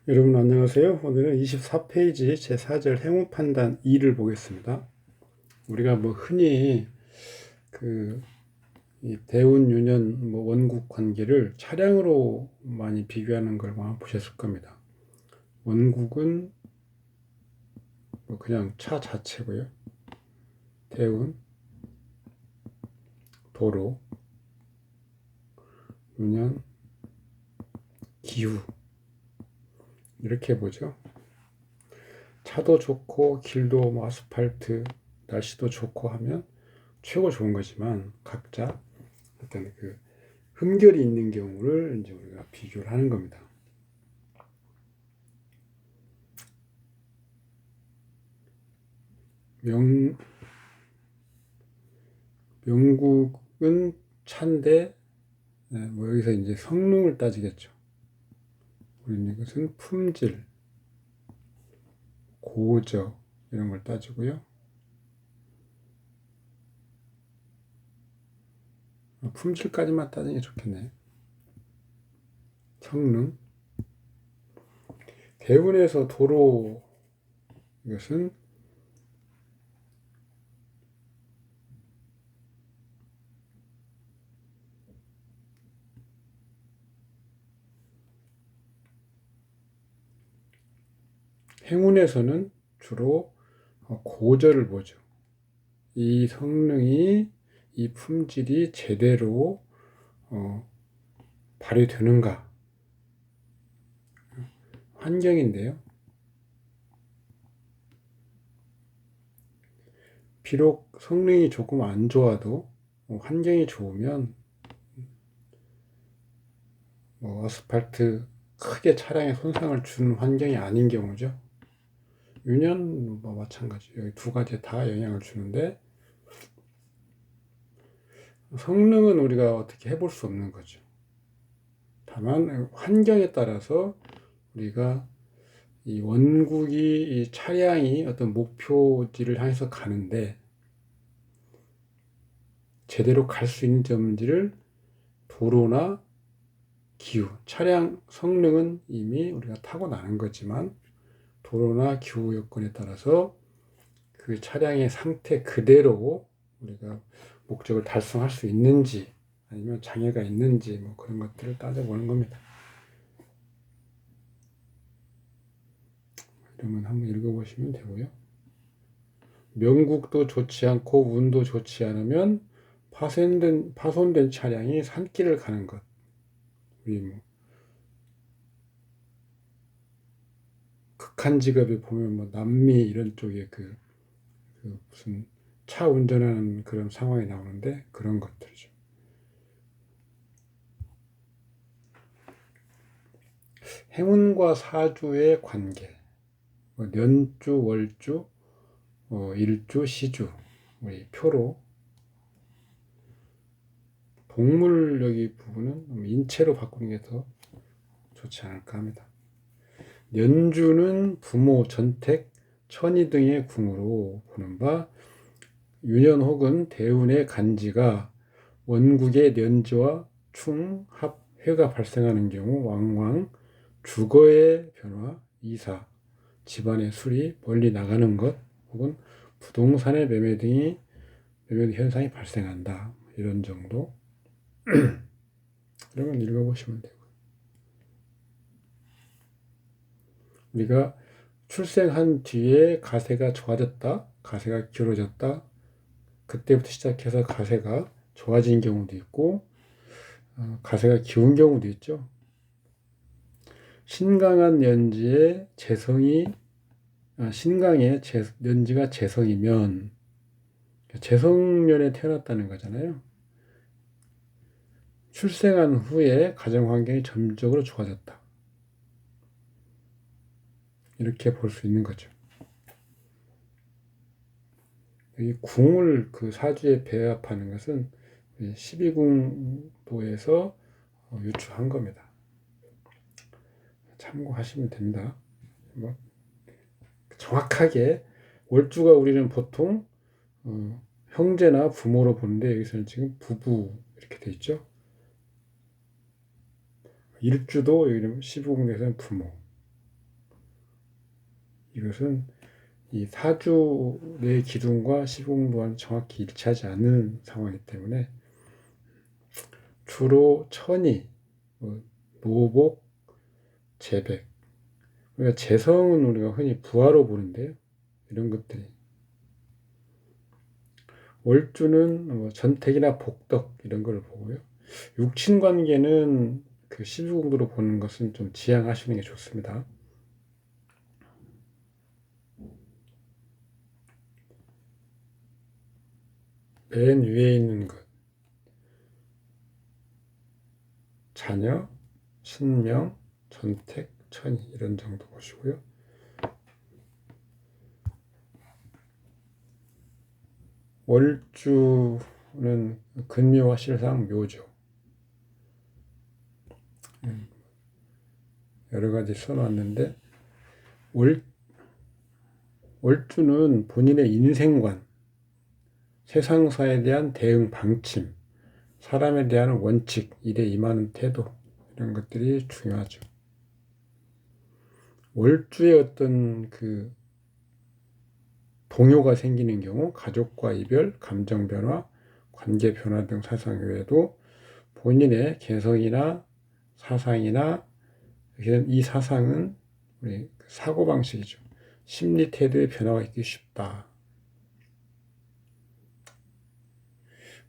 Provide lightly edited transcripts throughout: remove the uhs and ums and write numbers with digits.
여러분 안녕하세요. 오늘은 24페이지 제4절 행운 판단 2를 보겠습니다. 우리가 흔히 이 대운, 유년, 원국 관계를 차량으로 많이 비교하는 걸 아마 보셨을 겁니다. 원국은 그냥 차 자체고요. 대운, 도로, 유년, 기후 이렇게 보죠. 차도 좋고 길도 아스팔트, 날씨도 좋고 하면 최고 좋은 거지만 각자 어떤 흠결이 있는 경우를 이제 우리가 비교를 하는 겁니다. 명국은 차인데, 여기서 이제 성능을 따지겠죠. 우리는 이것은 품질, 고저, 이런 걸 따지고요. 품질까지만 따지는 게 좋겠네요. 성능. 대운에서 도로, 이것은 행운에서는 주로 고저를 보죠. 이 성능이, 이 품질이 제대로 발휘되는가. 환경인데요. 비록 성능이 조금 안 좋아도 환경이 좋으면 아스팔트 크게 차량에 손상을 주는 환경이 아닌 경우죠. 유년 마찬가지. 여기 두 가지 다 영향을 주는데 성능은 우리가 어떻게 해볼 수 없는 거죠. 다만 환경에 따라서 우리가 이 원국이 이 차량이 어떤 목표지를 향해서 가는데 제대로 갈 수 있는 점인지를 도로나 기후, 차량 성능은 이미 우리가 타고나는 거지만 도로나 기후 여건에 따라서 그 차량의 상태 그대로 우리가 목적을 달성할 수 있는지 아니면 장애가 있는지 그런 것들을 따져보는 겁니다. 이러면 한번 읽어보시면 되고요. 명국도 좋지 않고 운도 좋지 않으면 파손된 차량이 산길을 가는 것. 우리 극한 직업에 보면 남미 이런 쪽에 무슨 차 운전하는 그런 상황이 나오는데 그런 것들이죠. 행운과 사주의 관계. 년주, 월주, 일주, 시주, 우리 표로 동물 여기 부분은 인체로 바꾸는 게 더 좋지 않을까 합니다. 년주는 부모, 전택, 천이 등의 궁으로 보는 바, 유년 혹은 대운의 간지가 원국의 년지와 충, 합, 회가 발생하는 경우 왕왕, 주거의 변화, 이사, 집안의 수리, 멀리 나가는 것, 혹은 부동산의 매매 현상이 발생한다. 이런 정도. 이런 건 읽어보시면 되고. 우리가 출생한 뒤에 가세가 좋아졌다, 가세가 길어졌다, 그때부터 시작해서 가세가 좋아진 경우도 있고, 가세가 기운 경우도 있죠. 신강한 연지의 신강의 연지가 재성이면, 재성년에 태어났다는 거잖아요. 출생한 후에 가정 환경이 점적으로 좋아졌다. 이렇게 볼 수 있는 거죠. 이 궁을 사주에 배합하는 것은 12궁도에서 유추한 겁니다. 참고하시면 됩니다. 정확하게 월주가 우리는 보통 형제나 부모로 보는데 여기서는 지금 부부 이렇게 돼 있죠. 일주도 여기는 12궁에서는 부모. 이것은 이 사주의 기둥과 시공도와는 정확히 일치하지 않는 상황이기 때문에 주로 천이, 노복, 재백, 그러니까 재성은 우리가 흔히 부하로 보는데요. 이런 것들이 월주는 전택이나 복덕 이런 걸 보고요. 육친 관계는 그 시주공도로 보는 것은 좀 지양하시는 게 좋습니다. 맨 위에 있는 것, 자녀, 신명, 전택, 천이 이런 정도 보시고요. 월주는 근묘와 실상 묘죠. 여러 가지 써놨는데 월주는 본인의 인생관, 세상사에 대한 대응 방침, 사람에 대한 원칙, 일에 임하는 태도 이런 것들이 중요하죠. 월주의 어떤 그 동요가 생기는 경우 가족과 이별, 감정 변화, 관계 변화 등 사상 외에도 본인의 개성이나 사상이나 이 사상은 우리 사고방식이죠. 심리 태도의 변화가 있기 쉽다.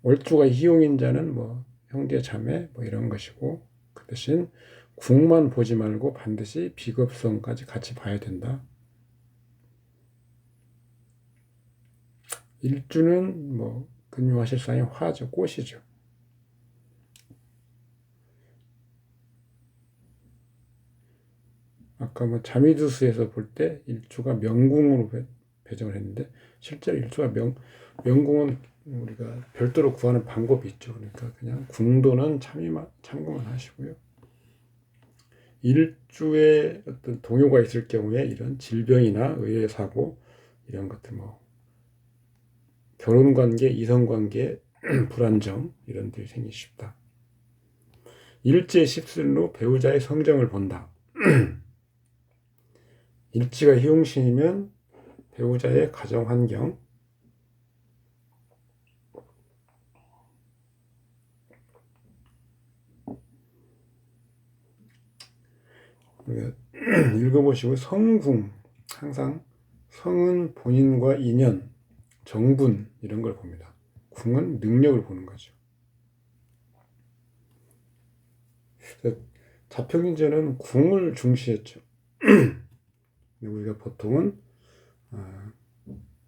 월주가 희용인 자는 형제 자매 이런 것이고 그 대신 궁만 보지 말고 반드시 비겁성까지 같이 봐야 된다. 일주는 근묘와 실상의 화죠. 꽃이죠. 아까 자미두수에서 볼 때 일주가 명궁으로 배정을 했는데 실제로 일주가 명궁은 우리가 별도로 구하는 방법이 있죠. 그러니까 그냥 궁도는 참고만 하시고요. 일주에 어떤 동요가 있을 경우에 이런 질병이나 의외 사고 이런 것들 결혼관계, 이성관계 불안정 이런 들이 생기기 쉽다. 일지의 십술로 배우자의 성정을 본다. 일지가 희용신이면 배우자의 가정환경, 읽어보시고 성궁, 항상 성은 본인과 인연, 정분 이런 걸 봅니다. 궁은 능력을 보는 거죠. 자평인제는 궁을 중시했죠. 우리가 보통은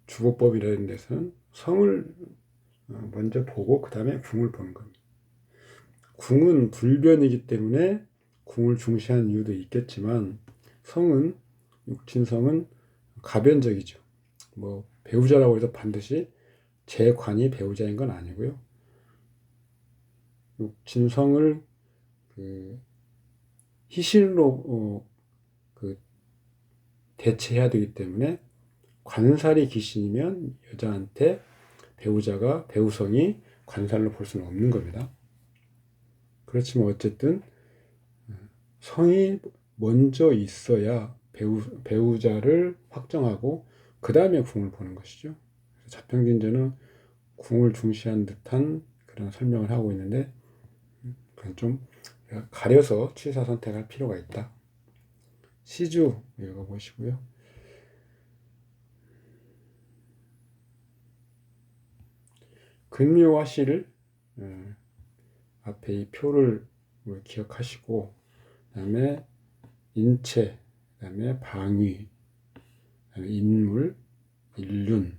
주거법이라는 데서는 성을 먼저 보고 그 다음에 궁을 보는 겁니다. 궁은 불변이기 때문에 궁을 중시하는 이유도 있겠지만 성은 육친성은 가변적이죠. 배우자라고 해서 반드시 제 관이 배우자인 건 아니고요. 육친성을 희신으로 대체해야 되기 때문에 관살이 귀신이면 여자한테 배우성이 관살로 볼 수는 없는 겁니다. 그렇지만 어쨌든 성이 먼저 있어야 배우자를 확정하고 그 다음에 궁을 보는 것이죠. 자평진제는 궁을 중시한 듯한 그런 설명을 하고 있는데 그건 좀 가려서 취사 선택할 필요가 있다. 시주 읽어보시고요. 근묘와 시를 앞에 이 표를 기억하시고 그다음에 인체, 그다음에 방위, 그다음에 인물, 인륜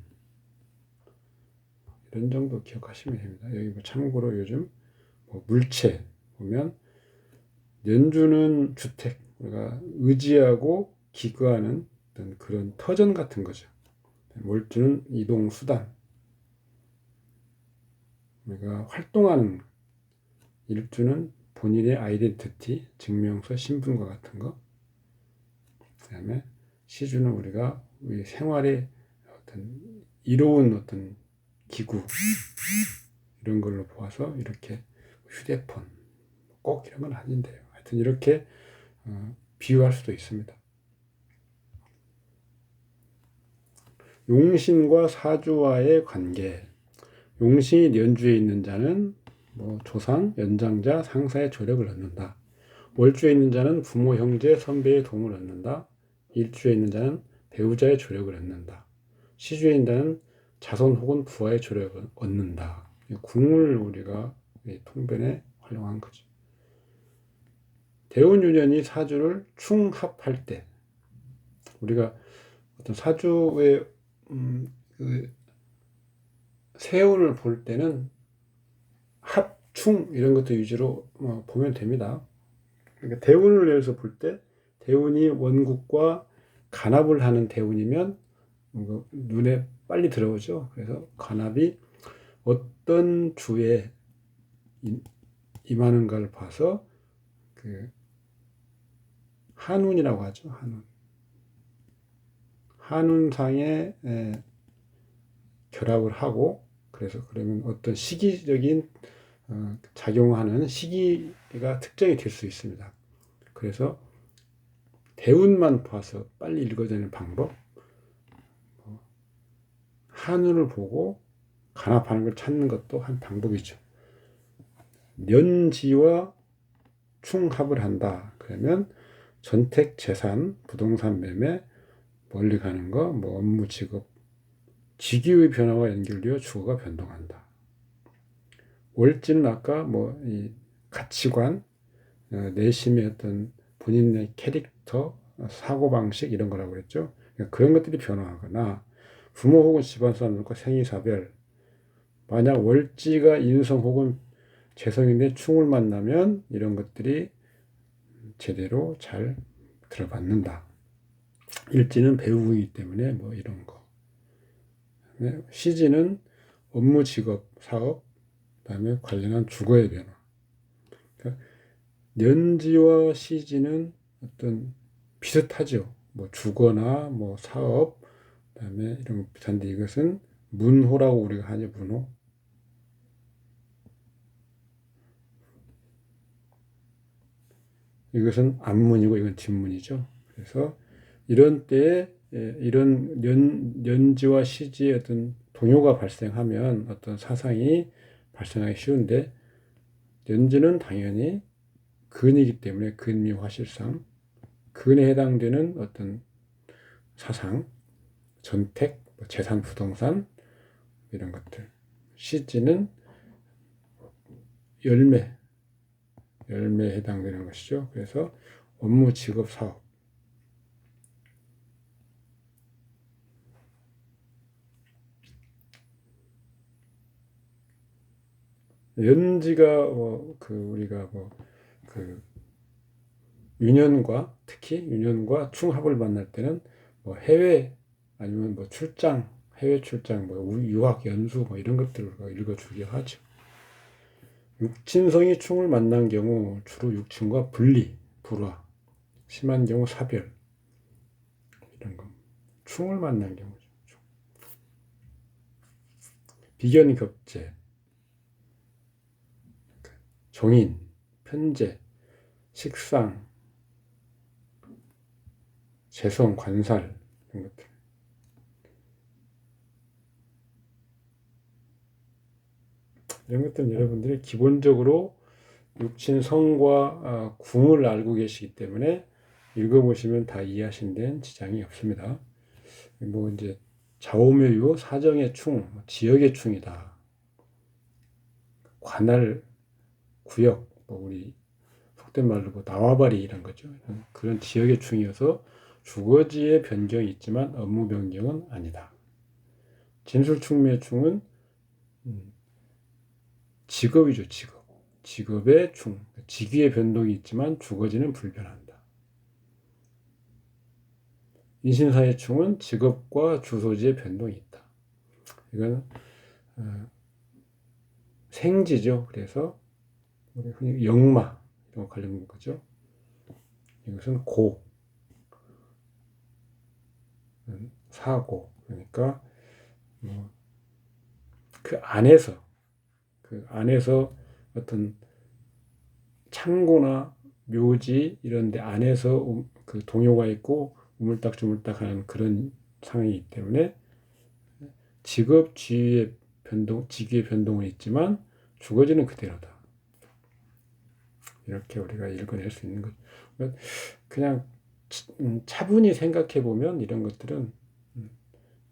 이런 정도 기억하시면 됩니다. 여기 참고로 요즘 물체 보면 연주는 주택, 우리가 의지하고 기거하는 어떤 그런 터전 같은 거죠. 월주는 이동 수단, 우리가 활동하는 일주는 본인의 아이덴티티, 증명서, 신분과 같은 거. 그 다음에 시주는 우리가 우리 생활에 어떤 이로운 어떤 기구 이런 걸로 보아서 이렇게 휴대폰 꼭 이런 건 아닌데요. 하여튼 이렇게 비유할 수도 있습니다. 용신과 사주와의 관계. 용신이 연주에 있는 자는 뭐 조상, 연장자, 상사의 조력을 얻는다. 월주에 있는 자는 부모, 형제, 선배의 도움을 얻는다. 일주에 있는 자는 배우자의 조력을 얻는다. 시주에 있는 자는 자손 혹은 부하의 조력을 얻는다. 궁을 우리가 통변에 활용한 거죠. 대운유년이 사주를 충합할 때, 우리가 어떤 사주의 그 세운을 볼 때는 합, 충 이런 것도 위주로 보면 됩니다. 그러니까 대운을 예를 들어서 볼 때 대운이 원국과 간합을 하는 대운이면 눈에 빨리 들어오죠. 그래서 간합이 어떤 주에 임하는가를 봐서 그 한운이라고 하죠. 한운상에 결합을 하고, 그래서 그러면 어떤 시기적인 작용하는 시기가 특정이 될 수 있습니다. 그래서 대운만 봐서 빨리 읽어야 되는 방법, 한운을 보고 간합하는 걸 찾는 것도 한 방법이죠. 년지와 충합을 한다. 그러면 전택, 재산, 부동산 매매, 멀리 가는 거, 뭐 업무, 직업, 직위의 변화와 연결되어 주거가 변동한다. 월지는 아까 뭐 이 가치관, 내심의 어떤 본인의 캐릭터, 사고방식 이런 거라고 그랬죠. 그러니까 그런 것들이 변화하거나 부모 혹은 집안 사람들과 생이사별, 만약 월지가 인성 혹은 재성인데 충을 만나면 이런 것들이 제대로 잘 들어받는다. 일지는 배우이기 때문에 뭐 이런 거. 시지는 업무, 직업, 사업, 그다음에 관련한 주거의 변화. 그러니까 년지와 시지는 어떤 비슷하죠. 뭐 주거나 뭐 사업, 그다음에 이런 거 비슷한데 이것은 문호라고 우리가 하죠. 문호. 이것은 앞문이고 이건 뒷문이죠. 그래서 이런 때에 이런 연지와 시지의 어떤 동요가 발생하면 어떤 사상이 발생하기 쉬운데, 연지는 당연히 근이기 때문에 근미화실상 근에 해당되는 어떤 사상, 전택, 재산, 부동산 이런 것들. 시지는 열매에 해당되는 것이죠. 그래서 업무, 직업, 사업. 연지가 우리가 유년과 특히 유년과 충합을 만날 때는 뭐 해외 아니면 뭐 출장, 해외 출장, 뭐 유학 연수 뭐 이런 것들을 읽어주기도 하죠. 육친성이 충을 만난 경우 주로 육친과 분리, 불화, 심한 경우 사별 이런 거. 충을 만난 경우죠. 비견격제, 종인, 편제, 식상, 재성, 관살 이런 것들. 이런 것들은 여러분들이 기본적으로 육친성과 궁을 알고 계시기 때문에 읽어보시면 다 이해하시는 데는 지장이 없습니다. 뭐 이제 좌우묘유, 사정의 충, 지역의 충이다. 관할, 구역, 뭐 우리 속된 말로 뭐 나와바리 이런 거죠. 그런 지역의 충이어서 주거지의 변경이 있지만 업무 변경은 아니다. 진술충매의 충은 직업이죠, 직업. 직업의 충, 직위의 변동이 있지만 주거지는 불변한다. 인신사의 충은 직업과 주소지의 변동이 있다. 이건 생지죠. 그래서 우리 흔히 역마 이런 거 관련된 거죠. 이것은 고, 사고. 그러니까 그 안에서 어떤 창고나 묘지 이런 데 안에서 그 동요가 있고 우물딱주물딱하는 그런 상황이기 때문에 직업 지위의 변동, 직위의 변동은 있지만 주거지는 그대로다. 이렇게 우리가 읽어낼 수 있는 거죠. 그냥 차분히 생각해 보면 이런 것들은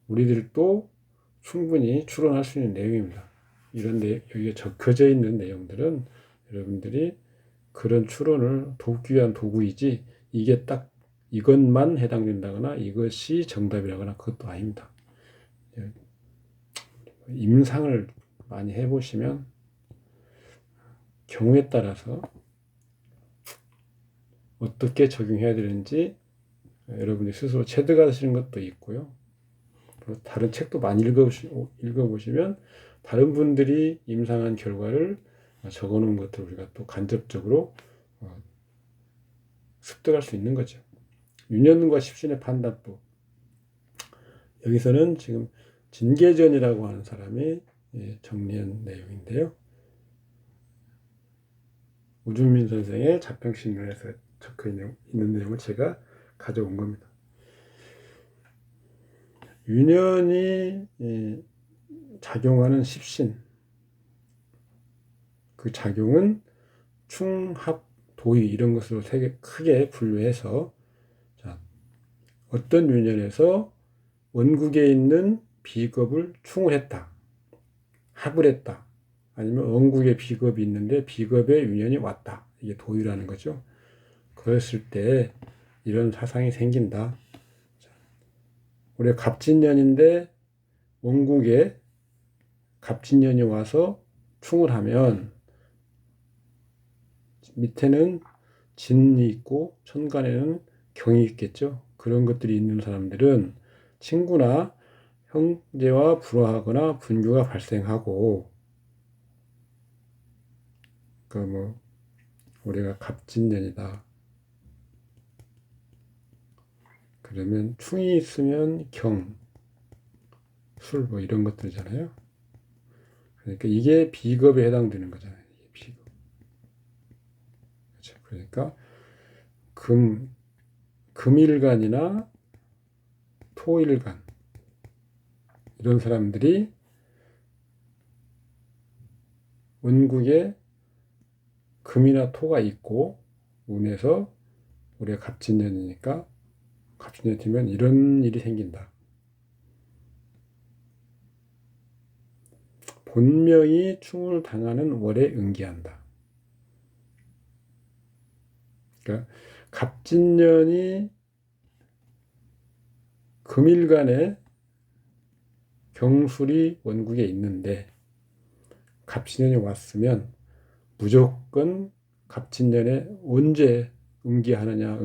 우리들도 충분히 추론할 수 있는 내용입니다. 여기에 적혀져 있는 내용들은 여러분들이 그런 추론을 돕기 위한 도구이지 이게 딱 이것만 해당된다거나 이것이 정답이라거나 그것도 아닙니다. 임상을 많이 해보시면 경우에 따라서 어떻게 적용해야 되는지 여러분이 스스로 체득하시는 것도 있고요. 다른 책도 많이 읽어보시면 다른 분들이 임상한 결과를 적어놓은 것들을 우리가 또 간접적으로 습득할 수 있는 거죠. 윤현과 십신의 판단법. 여기서는 지금 진계전이라고 하는 사람이 정리한 내용인데요. 우준민 선생의 자평신론에서 적혀 있는 내용을 제가 가져온 겁니다. 윤현이 작용하는 십신, 그 작용은 충합, 도의 이런 것으로 크게 분류해서 어떤 윤현에서 원국에 있는 비겁을 충을 했다, 합을 했다, 아니면 원국에 비겁이 있는데 비겁에 윤현이 왔다. 이게 도의라는 거죠. 그랬을 때 이런 사상이 생긴다. 우리가 갑진년인데 원국에 갑진년이 와서 충을 하면 밑에는 진이 있고 천간에는 경이 있겠죠. 그런 것들이 있는 사람들은 친구나 형제와 불화하거나 분규가 발생하고 우리가 갑진년이다. 그러면 충이 있으면 경, 술 이런 것들이잖아요. 그러니까 이게 비겁에 해당되는 거잖아요. 이게 비겁. 그렇죠. 그러니까 금일간이나 토일간 이런 사람들이 원국에 금이나 토가 있고 운에서 우리가 갑진년이니까 갑진년 되면 이런 일이 생긴다. 본명이 충을 당하는 월에 응기한다. 그러니까 갑진년이 금일간에 경술이 원국에 있는데 갑진년이 왔으면 무조건 갑진년에 언제 응기하느냐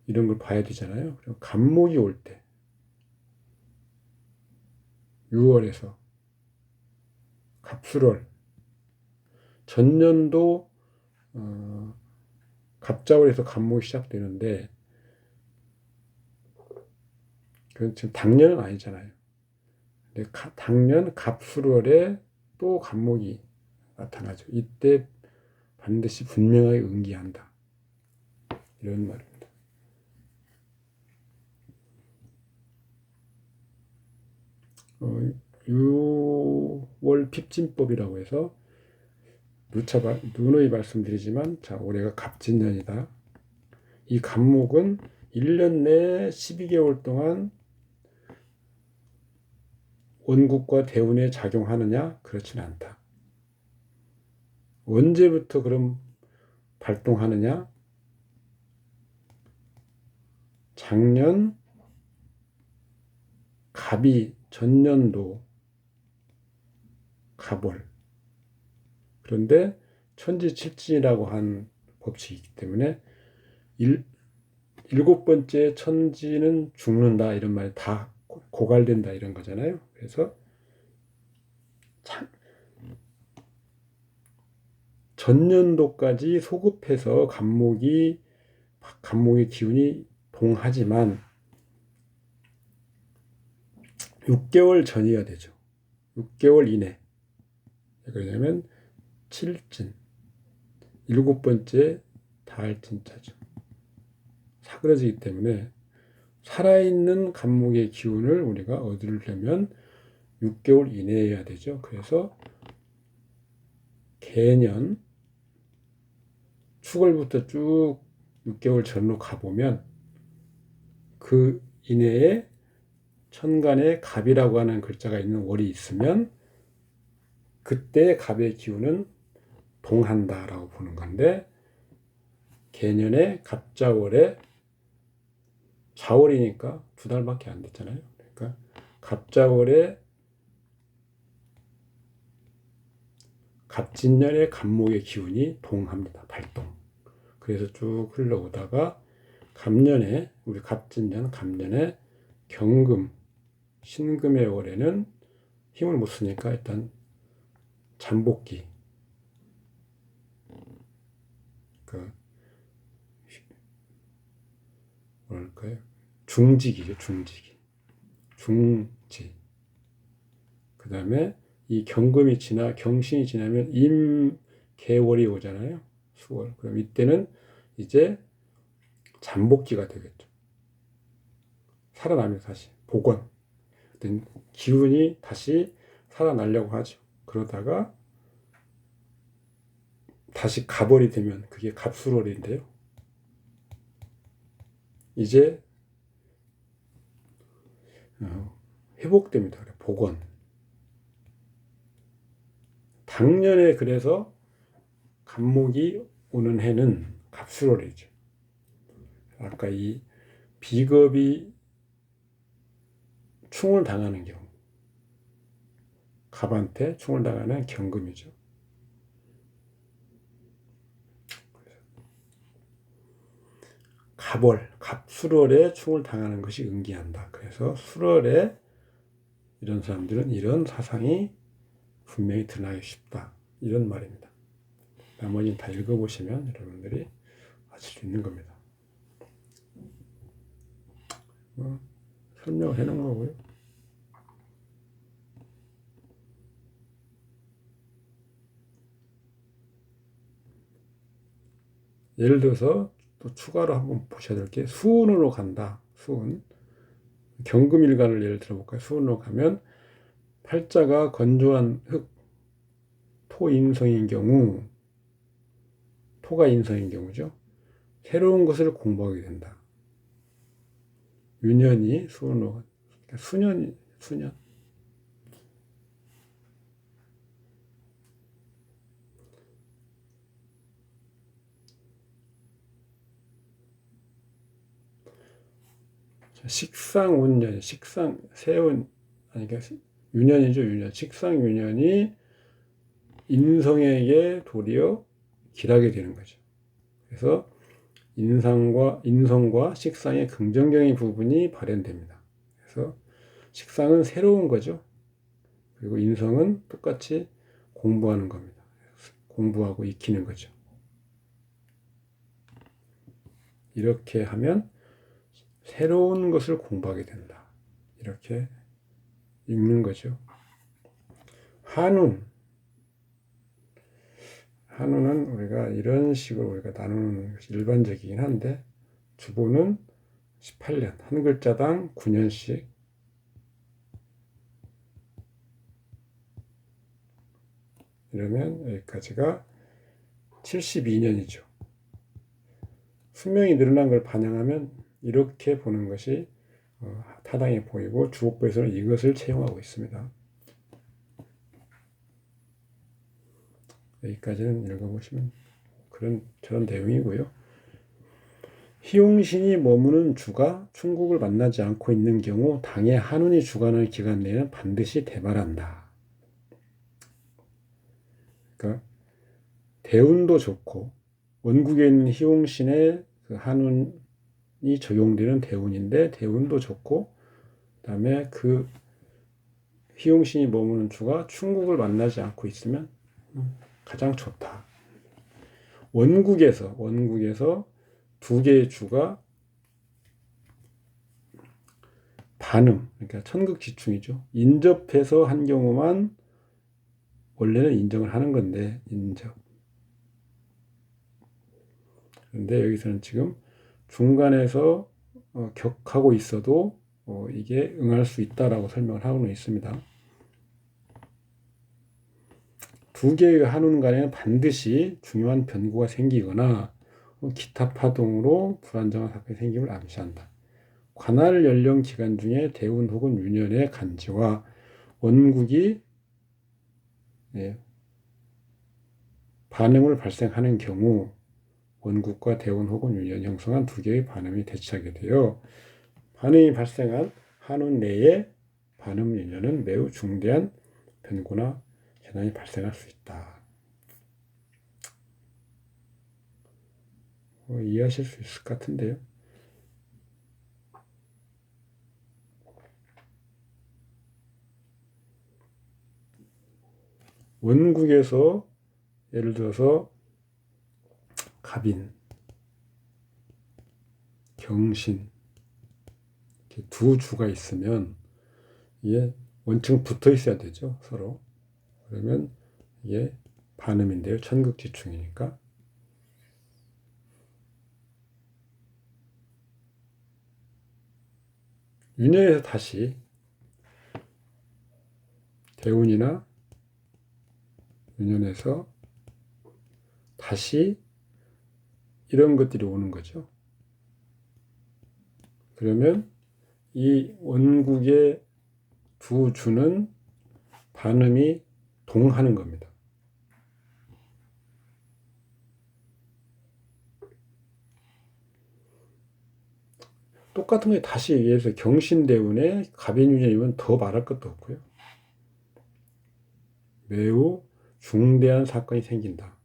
이런 걸 봐야 되잖아요. 그리고 갑목이 올 때 6월에서 갑술월 전년도 갑자월에서 갑목이 시작되는데 그건 지금 당년은 아니잖아요. 근데 당년 갑술월에 또 갑목이 나타나죠. 이때 반드시 분명하게 응기한다. 이런 말입니다. 6월 핍진법이라고 해서 누누이 말씀드리지만 올해가 갑진년이다. 이 갑목은 1년 내 12개월 동안 원국과 대운에 작용하느냐? 그렇지는 않다. 언제부터 그럼 발동하느냐? 작년 갑이 전년도 갑월. 그런데 천지칠진이라고 한 법칙이 있기 때문에 일곱 번째 천지는 죽는다 이런 말 다 고갈된다 이런 거잖아요. 그래서 전년도까지 소급해서 갑목의 기운이 동하지만 6개월 전이어야 되죠. 6개월 이내. 그러냐면 7진, 일곱 번째 달진자죠. 사그러지기 때문에 살아있는 갑목의 기운을 우리가 얻으려면 6개월 이내여야 되죠. 그래서 개년 축월부터 쭉 6개월 전으로 가보면 그 이내에 천간에 갑이라고 하는 글자가 있는 월이 있으면 그때 갑의 기운은 동한다라고 보는 건데, 개년에 갑자월에 자월이니까 2달밖에 안 됐잖아요. 그러니까 갑자월에 갑진년의 갑목의 기운이 동합니다. 발동. 그래서 쭉 흘러오다가 갑년에, 우리 갑진년 갑년에 경금 신금의 월에는 힘을 못 쓰니까 일단 잠복기, 그 뭐랄까요, 중직이죠. 중직이, 중지. 그 다음에 이 경금이 경신이 지나면 임개월이 오잖아요. 수월. 그럼 이때는 이제 잠복기가 되겠죠. 살아나면서 다시 복원. 기운이 다시 살아나려고 하죠. 그러다가 다시 갑월이 되면 그게 갑술월인데요. 이제 회복됩니다. 복원. 당년에 그래서 갑목이 오는 해는 갑술월이죠. 아까 이 비겁이 충을 당하는 경우, 갑한테 충을 당하는 경금이죠. 갑월, 갑술월에 충을 당하는 것이 응기한다. 그래서 술월에 이런 사람들은 이런 사상이 분명히 드러나기 쉽다. 이런 말입니다. 나머지는 다 읽어보시면 여러분들이 아실 수 있는 겁니다. 설명을 해놓은 거고요. 예를 들어서 또 추가로 한번 보셔야 될 게 수운으로 간다. 수운. 경금일간을 예를 들어볼까요? 수운으로 가면 팔자가 건조한 흙, 토인성인 경우, 토가 인성인 경우죠. 새로운 것을 공부하게 된다. 유년이 수운으로, 그러니까 수년. 식상운년, 세운, 아니, 그러니까 유년이죠, 유년. 식상유년이 인성에게 도리어 길하게 되는 거죠. 그래서 인성과 식상의 긍정적인 부분이 발현됩니다. 그래서 식상은 새로운 거죠. 그리고 인성은 똑같이 공부하는 겁니다. 공부하고 익히는 거죠. 이렇게 하면 새로운 것을 공부하게 된다. 이렇게 읽는 거죠. 한우는 우리가 이런 식으로 우리가 나누는 것이 일반적이긴 한데, 주보는 18년, 한 글자당 9년씩, 이러면 여기까지가 72년이죠. 수명이 늘어난 걸 반영하면 이렇게 보는 것이 타당해 보이고, 주보에서는 이것을 채용하고 있습니다. 여기까지는 읽어보시면 저런 내용이고요. 희용신이 머무는 주가 충국을 만나지 않고 있는 경우 당의 한운이 주관하는 기간 내에는 반드시 대발한다. 그러니까 대운도 좋고, 원국에 있는 희용신의 그 한운이 적용되는 대운인데, 대운도 좋고, 그 다음에 그 희용신이 머무는 주가 충국을 만나지 않고 있으면 가장 좋다. 원국에서 두 개의 주가 반음, 그러니까 천극지충이죠. 인접해서 한 경우만 원래는 인정을 하는 건데, 인접. 그런데 여기서는 지금 중간에서 격하고 있어도 이게 응할 수 있다라고 설명을 하고 있습니다. 두 개의 한운 간에는 반드시 중요한 변고가 생기거나 기타 파동으로 불안정한 사건이 생김을 암시한다. 관할 연령 기간 중에 대운 혹은 유년의 간지와 원국이 반음을 발생하는 경우 원국과 대운 혹은 유년이 형성한 두 개의 반음이 대치하게 되어 반음이 발생한 한운 내에 반음 유년은 매우 중대한 변고나 재난이 발생할 수 있다. 이해하실 수 있을 것 같은데요. 원국에서 예를 들어서 갑인, 경신 이렇게 두 주가 있으면 이게 원칙은 붙어 있어야 되죠, 서로. 그러면 이게 반음인데요, 천극지충이니까. 윤회에서 다시 대운이나 윤년에서 다시 이런 것들이 오는 거죠. 그러면 이 원국의 두 주는 반음이 동하는 겁니다. 똑같은 게 다시 예를 들어서 경신대운에 갑인유년이면 더 말할 것도 없고요. 매우 중대한 사건이 생긴다.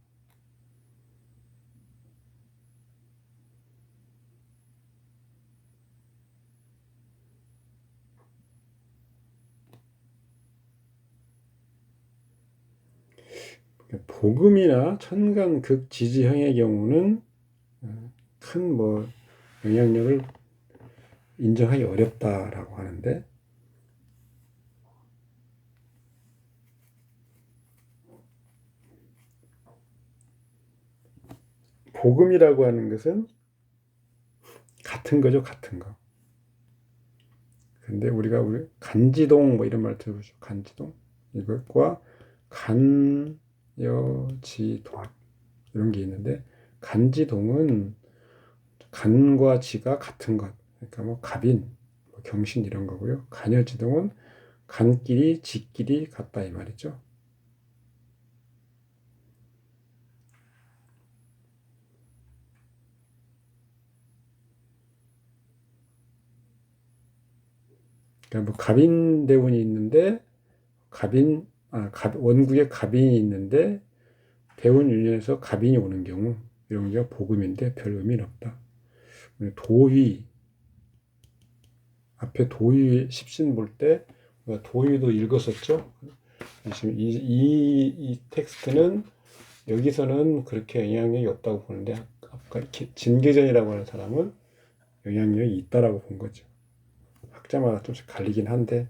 복음이나 천간 극지지형의 경우는 큰 영향력을 인정하기 어렵다라고 하는데, 복음이라고 하는 것은 같은 거죠, 같은 거. 근데 우리 간지동 이런 말 들어보죠. 간지동 이것과 간여지동 이런 게 있는데, 간지동은 간과 지가 같은 것, 그러니까 갑인, 경신 이런 거고요. 간여지동은 간끼리 지끼리 같다 이 말이죠. 그러니까 갑인 대운이 있는데 원국에 갑인이 있는데 대운 유년에서 갑인이 오는 경우 이런 게 복음인데 별 의미는 없다. 도위 앞에 도위 십신 볼 때 도위도 읽었었죠. 지금 이 텍스트는 여기서는 그렇게 영향력이 없다고 보는데 아까 진계전이라고 하는 사람은 영향력이 있다라고 본 거죠. 학자마다 좀씩 갈리긴 한데,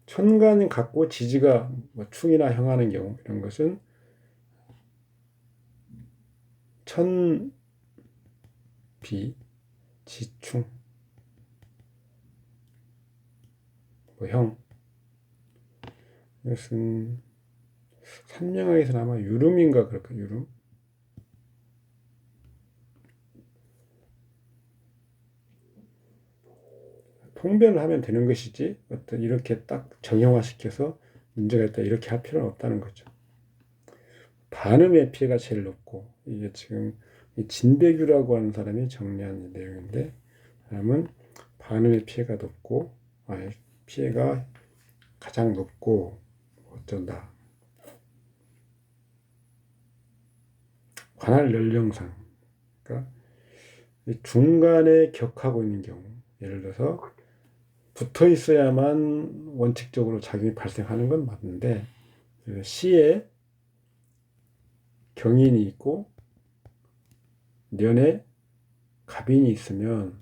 천간이 갖고 지지가 충이나 형하는 경우 이런 것은 천비 지충 형, 이것은 산명학에서는 아마 유름인가 그럴까, 유름. 통변을 하면 되는 것이지 어떤 이렇게 딱 정형화시켜서 문제가 있다 이렇게 할 필요는 없다는 거죠. 반음의 피해가 제일 높고, 이게 지금 진배규라고 하는 사람이 정리한 내용인데, 사람은 반음의 피해가 높고, 피해가 가장 높고 어쩐다. 관할 연령상, 그러니까 중간에 격하고 있는 경우, 예를 들어서 붙어 있어야만 원칙적으로 작용이 발생하는 건 맞는데, 시에 경인이 있고 년에 갑인이 있으면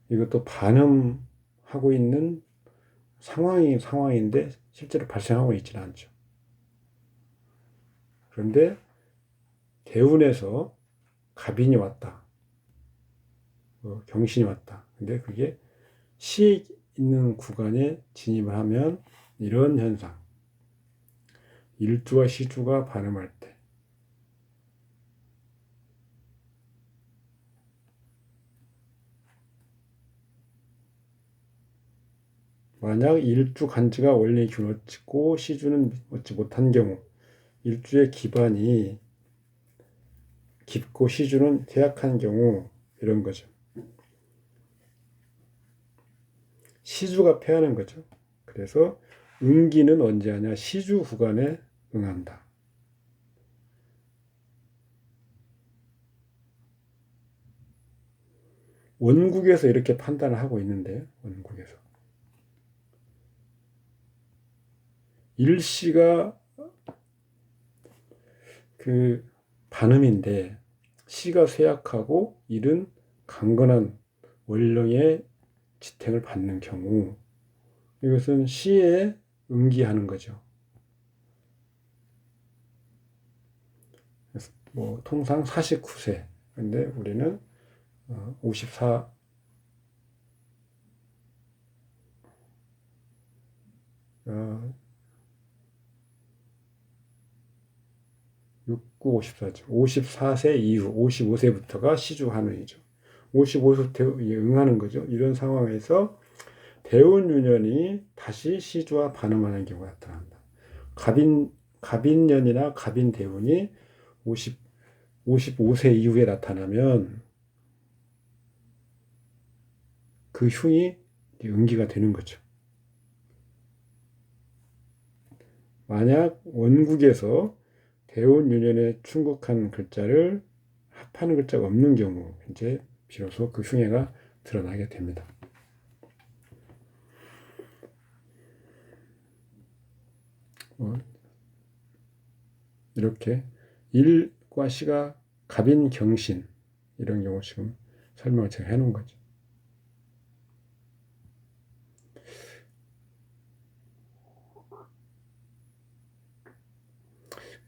이것도 반음하고 있는 상황인데 실제로 발생하고 있지는 않죠. 그런데 대운에서 갑인이 왔다, 경신이 왔다. 근데 그게 시에 있는 구간에 진입을 하면 이런 현상, 일주와 시주가 반음할 때. 만약 일주 간지가 원래 균어치고 시주는 얻지 못한 경우, 일주의 기반이 깊고 시주는 퇴약한 경우, 이런 거죠. 시주가 패하는 거죠. 그래서 응기는 언제 하냐? 시주 후간에 응한다. 원국에서 이렇게 판단을 하고 있는데, 원국에서. 일시가 그 반음인데, 시가 쇠약하고 일은 강건한 원령의 지탱을 받는 경우, 이것은 시에 응기하는 거죠. 뭐 통상 49세, 근데 우리는 54, 69, 54죠. 54세 이후, 55세부터가 시주한운이죠. 55세부터 응하는 거죠. 이런 상황에서 대운유년이 다시 시주와 반응하는 경우가 나타난다. 갑인년이나 갑인대운이 55세 이후에 나타나면 그 흉이 응기가 되는 거죠. 만약 원국에서 대운유년에 충국한 글자를 합하는 글자가 없는 경우, 이제 비로소 그 흉해가 드러나게 됩니다. 이렇게 일과 시가 갑인 경신, 이런 경우 지금 설명을 제가 해놓은 거죠.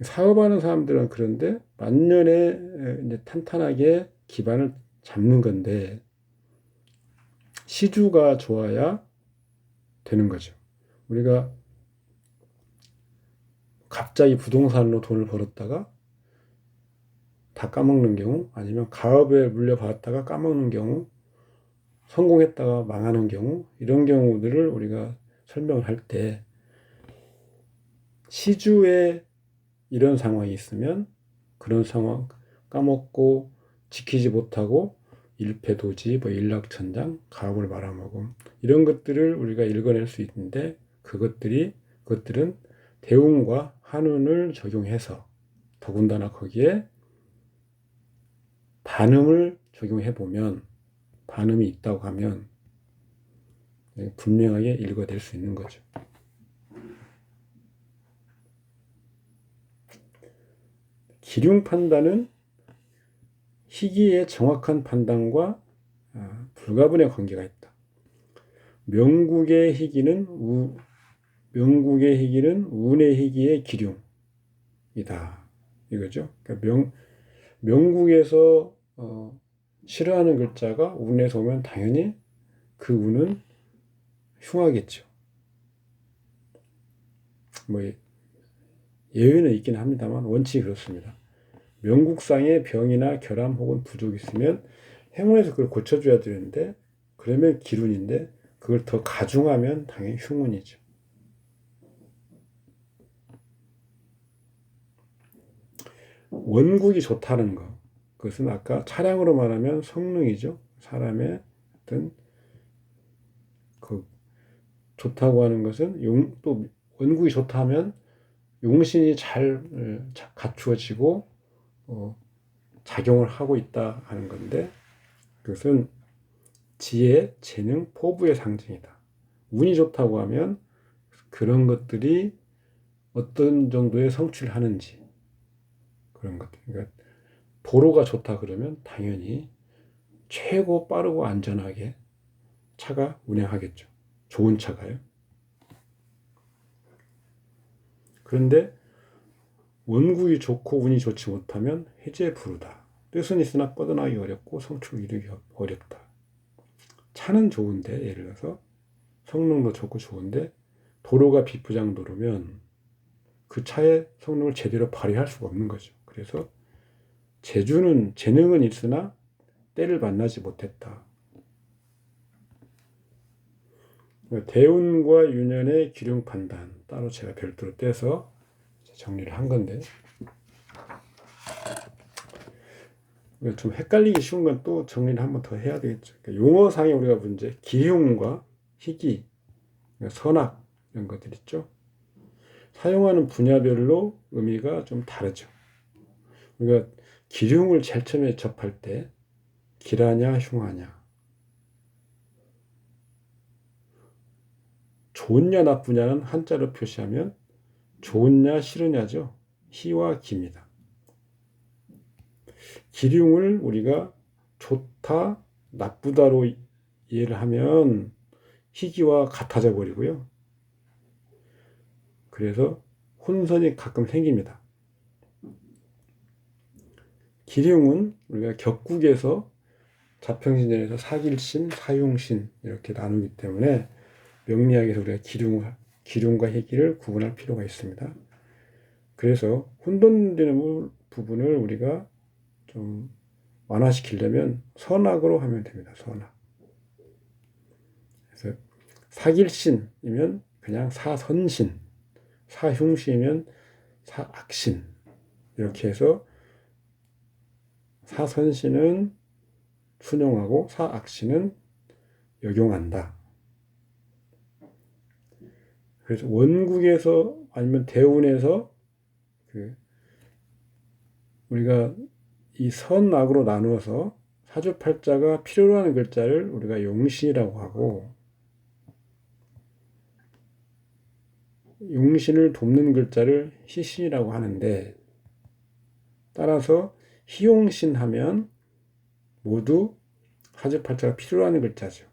사업하는 사람들은 그런데 만년에 이제 탄탄하게 기반을 잡는 건데, 시주가 좋아야 되는 거죠. 우리가 갑자기 부동산으로 돈을 벌었다가 다 까먹는 경우, 아니면 가업에 물려받았다가 까먹는 경우, 성공했다가 망하는 경우, 이런 경우들을 우리가 설명을 할 때, 시주에 이런 상황이 있으면 그런 상황 까먹고 지키지 못하고 일패도지, 뭐 일락천장, 가업을 말아먹음, 이런 것들을 우리가 읽어낼 수 있는데, 그것들은 대운과 한운을 적용해서, 더군다나 거기에 반음을 적용해 보면, 반음이 있다고 하면 분명하게 읽어낼 수 있는 거죠. 기륭 판단은 희기의 정확한 판단과 불가분의 관계가 있다. 명국의 희기는 운의 희기의 기륭이다. 이거죠. 그러니까 명국에서 싫어하는 글자가 운에서 오면 당연히 그 운은 흉하겠죠. 뭐 예외는 있긴 합니다만 원칙이 그렇습니다. 명국상에 병이나 결함 혹은 부족이 있으면 행운에서 그걸 고쳐줘야 되는데, 그러면 기운인데 그걸 더 가중하면 당연히 흉운이죠. 원국이 좋다는 거, 그것은 아까 차량으로 말하면 성능이죠. 사람의 어떤 그 좋다고 하는 것은 또 원국이 좋다면 용신이 잘 갖추어지고 작용을 하고 있다 하는 건데, 그것은 지혜, 재능, 포부의 상징이다. 운이 좋다고 하면 그런 것들이 어떤 정도의 성취를 하는지, 그런 것들. 그러니까 도로가 좋다 그러면 당연히 최고 빠르고 안전하게 차가 운행하겠죠. 좋은 차가요. 그런데 원국이 좋고 운이 좋지 못하면 해제 부르다. 뜻은 있으나 뻗어나기 어렵고 성취를 이루기 어렵다. 차는 좋은데, 예를 들어서 성능도 좋고 좋은데 도로가 비포장 도로면 그 차의 성능을 제대로 발휘할 수가 없는 거죠. 그래서 재능은 있으나 때를 만나지 못했다. 대운과 유년의 기륭 판단 따로 제가 별도로 떼서 정리를 한 건데, 좀 헷갈리기 쉬운 건 또 정리를 한번 더 해야 되겠죠. 그러니까 용어상의 우리가 문제, 기흉과 희귀, 그러니까 선악 이런 것들 있죠. 사용하는 분야별로 의미가 좀 다르죠. 우리가 기흉을 제일 처음에 접할 때 기라냐 흉하냐, 좋냐 나쁘냐는 한자로 표시하면 좋냐 싫으냐죠. 희와 기입니다. 기흉을 우리가 좋다 나쁘다로 이해를 하면 희귀와 같아져 버리고요. 그래서 혼선이 가끔 생깁니다. 기흉은 우리가 격국에서 자평신전에서 사길신, 사흉신 이렇게 나누기 때문에 명리학에서 우리가 기흉과 희귀를 구분할 필요가 있습니다. 그래서 혼돈되는 부분을 우리가 좀 완화시키려면 선악으로 하면 됩니다. 선악. 그래서 사길신이면 그냥 사선신, 사흉신이면 사악신 이렇게 해서 사선신은 순용하고 사악신은 역용한다. 그래서 원국에서 아니면 대운에서 우리가 이 선악으로 나누어서 사주팔자가 필요로 하는 글자를 우리가 용신이라고 하고, 용신을 돕는 글자를 희신이라고 하는데, 따라서 희용신 하면 모두 사주팔자가 필요로 하는 글자죠.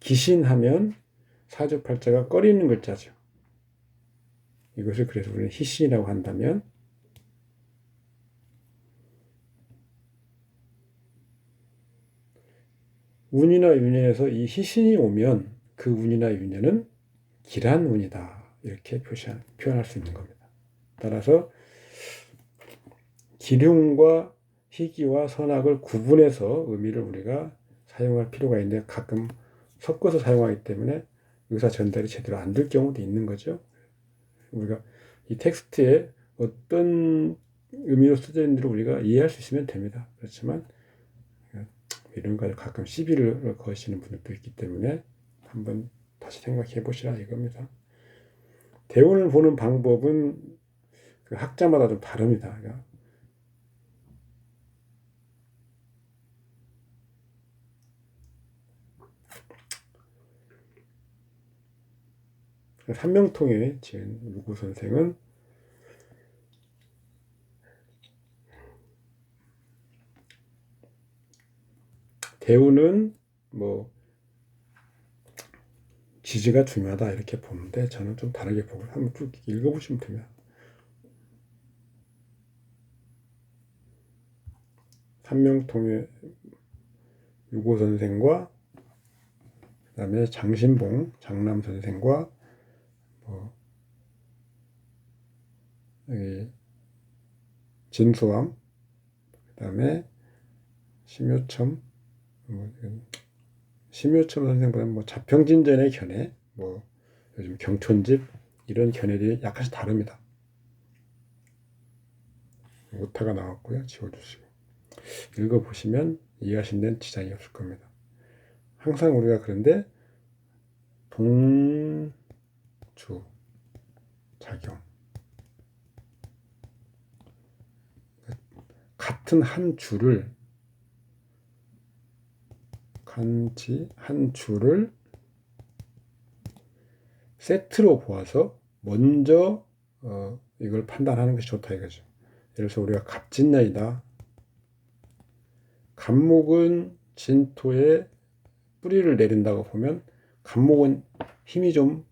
기신하면 사주팔자가 꺼리는 글자죠. 이것을 그래서 우리는 희신이라고 한다면, 운이나 유년에서 이 희신이 오면 그 운이나 유년은 길한 운이다. 이렇게 표현할 수 있는 겁니다. 따라서 기흉과 희귀와 선악을 구분해서 의미를 우리가 사용할 필요가 있는데 가끔 섞어서 사용하기 때문에 의사 전달이 제대로 안 될 경우도 있는 거죠. 우리가 이 텍스트에 어떤 의미로 쓰여져 있는지를 우리가 이해할 수 있으면 됩니다. 그렇지만 이런 거 가끔 시비를 거시는 분들도 있기 때문에 한번 다시 생각해 보시라 이겁니다. 대운을 보는 방법은 그 학자마다 좀 다릅니다. 그러니까 삼명통에 지은 유구 선생은 대운은 뭐 지지가 중요하다 이렇게 보는데 저는 좀 다르게 보고 한번 쭉 읽어보시면 됩니다. 삼명통의 유고 선생과 그다음에 장신봉 장남 선생과 여기 진수왕 그다음에 심요첨 선생보다는 자평진전의 견해 요즘 경촌집 이런 견해들이 약간씩 다릅니다. 오타가 나왔고요. 지워주시고 읽어보시면 이해하시는 데는 지장이 없을 겁니다. 항상 우리가 그런데 동주 작용 같은 한 줄을 세트로 보아서 먼저 이걸 판단하는 것이 좋다 이거죠. 예를 들어서 우리가 갑진년이다. 갑목은 진토에 뿌리를 내린다고 보면 갑목은 힘이 좀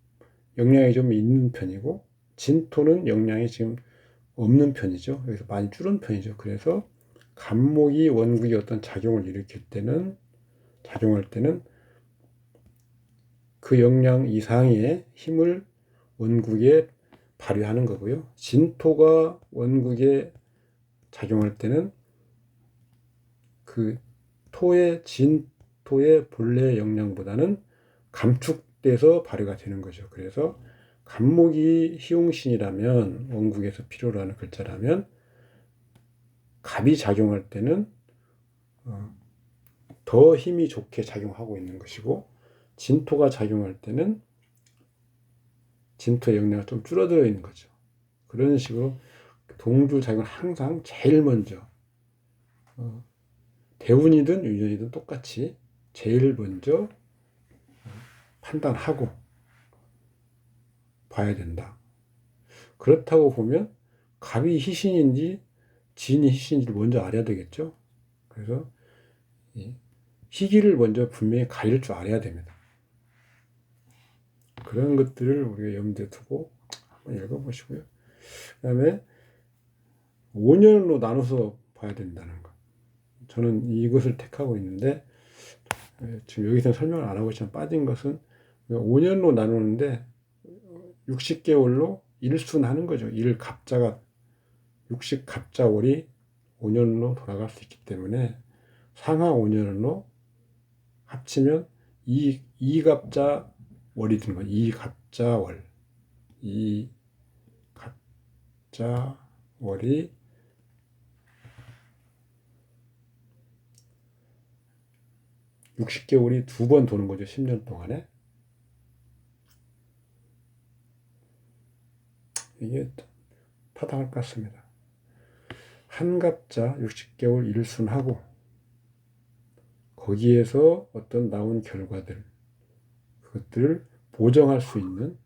영향이 좀 있는 편이고 진토는 영향이 지금 없는 편이죠. 여기서 많이 줄은 편이죠. 그래서 갑목이 원국이 어떤 작용을 작용할 때는 그 영향 이상의 힘을 원국에 발휘하는 거고요. 진토가 원국에 작용할 때는 그 진토의 본래 영향보다는 감축돼서 발휘가 되는 거죠. 그래서 갑목이 희용신이라면, 원국에서 필요로 하는 글자라면, 갑이 작용할 때는 더 힘이 좋게 작용하고 있는 것이고, 진토가 작용할 때는 진토의 영향이 좀 줄어들어 있는 거죠. 그런 식으로 동주 작용을 항상 제일 먼저, 대운이든 유년이든 똑같이 제일 먼저 판단하고 봐야 된다. 그렇다고 보면 갑이 희신인지 진이 희신인지를 먼저 알아야 되겠죠. 그래서 희기를 먼저 분명히 가릴 줄 알아야 됩니다. 그런 것들을 우리가 염두에 두고 한번 읽어보시고요. 그 다음에 5년으로 나눠서 봐야 된다는 거. 저는 이것을 택하고 있는데, 지금 여기서 설명을 안 하고 있지만 빠진 것은 5년으로 나누는데 60개월로 일순하는 거죠. 60갑자월이 5년으로 돌아갈 수 있기 때문에 상하 5년으로 합치면 2갑자월이 되는 거예요. 2갑자월. 2갑자월이 60개월이 2번 도는 거죠. 10년 동안에. 이게 타당할 것 같습니다. 한갑자 60개월 일순하고 거기에서 어떤 나온 결과들, 그것들을 보정할 수 있는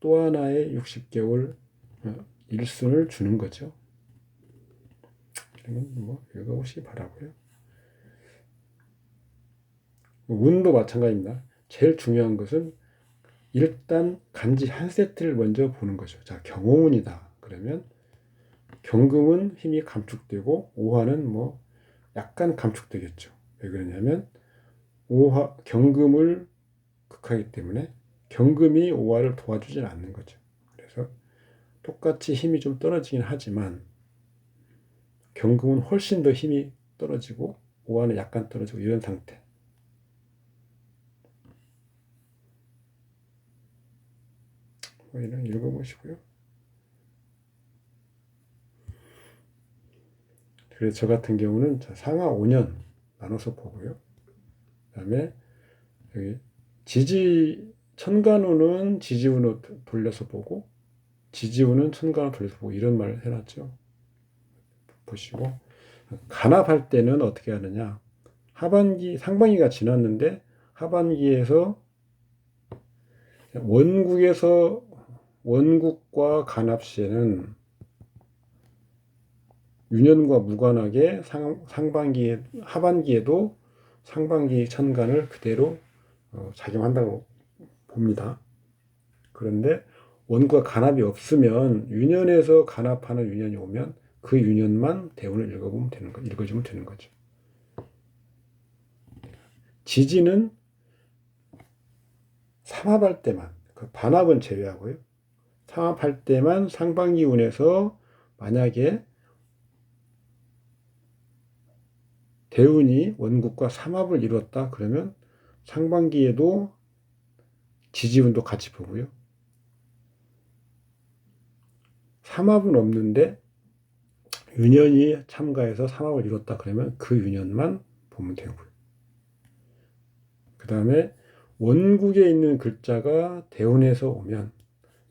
또 하나의 60개월 일순을 주는 거죠. 그러면 뭐 읽어보시기 바라고요. 운도 마찬가지입니다. 제일 중요한 것은 일단 간지 한 세트를 먼저 보는 거죠. 자, 경호운이다. 그러면 경금은 힘이 감축되고 오화는 뭐 약간 감축되겠죠. 왜 그러냐면 경금을 극하기 때문에 경금이 오화를 도와주지는 않는 거죠. 그래서 똑같이 힘이 좀 떨어지긴 하지만 경금은 훨씬 더 힘이 떨어지고 오화는 약간 떨어지고 이런 상태. 이런 읽어보시고요. 그래서 저 같은 경우는 상하 5년 나눠서 보고요. 그 다음에 여기 천간우는 지지운으로 돌려서 보고 지지운은 천간으로 돌려서 보고 이런 말을 해놨죠. 보시고 간합할 때는 어떻게 하느냐. 상반기가 지났는데 하반기에서 원국과 간합 시에는 유년과 무관하게 하반기에도 상반기 천간을 그대로 작용한다고 봅니다. 그런데 원과 간합이 없으면 유년에서 간합하는 유년이 오면 그 유년만 대운을 읽어주면 되는 거죠. 지지는 삼합할 때만, 그 반합은 제외하고요. 삼합할 때만 상반기 운에서 만약에 대운이 원국과 삼합을 이뤘다 그러면 상반기에도 지지운도 같이 보고요. 삼합은 없는데 유년이 참가해서 삼합을 이뤘다 그러면 그 유년만 보면 되고요. 그 다음에 원국에 있는 글자가 대운에서 오면,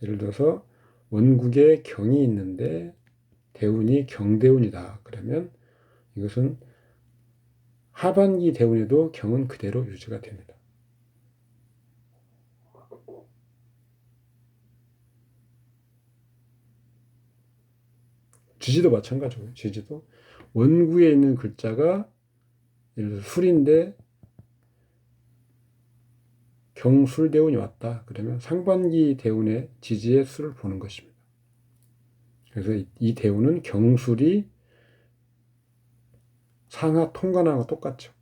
예를 들어서 원국에 경이 있는데 대운이 경대운이다 그러면 이것은 하반기 대운에도 경은 그대로 유지가 됩니다. 지지도 마찬가지고요. 지지도 원국에 있는 글자가 예를 들어서 술인데 경술대운이 왔다 그러면 상반기 대운의 지지의 수를 보는 것입니다. 그래서 이 대운은 경술이 상하 통관하고 똑같죠.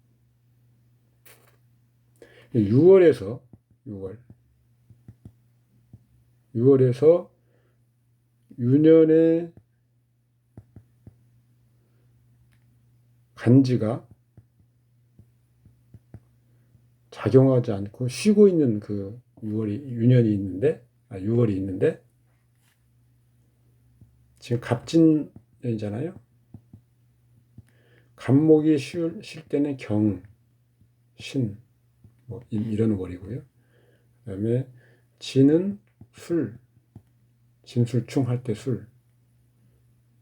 6월에서 6월에서 유년의 간지가 작용하지 않고 쉬고 있는 그 6월이 있는데 지금 갑진년이잖아요. 갑목이 쉴 때는 경, 신, 뭐 이런 월이고요. 그다음에 진은 술, 진술충 할 때 술,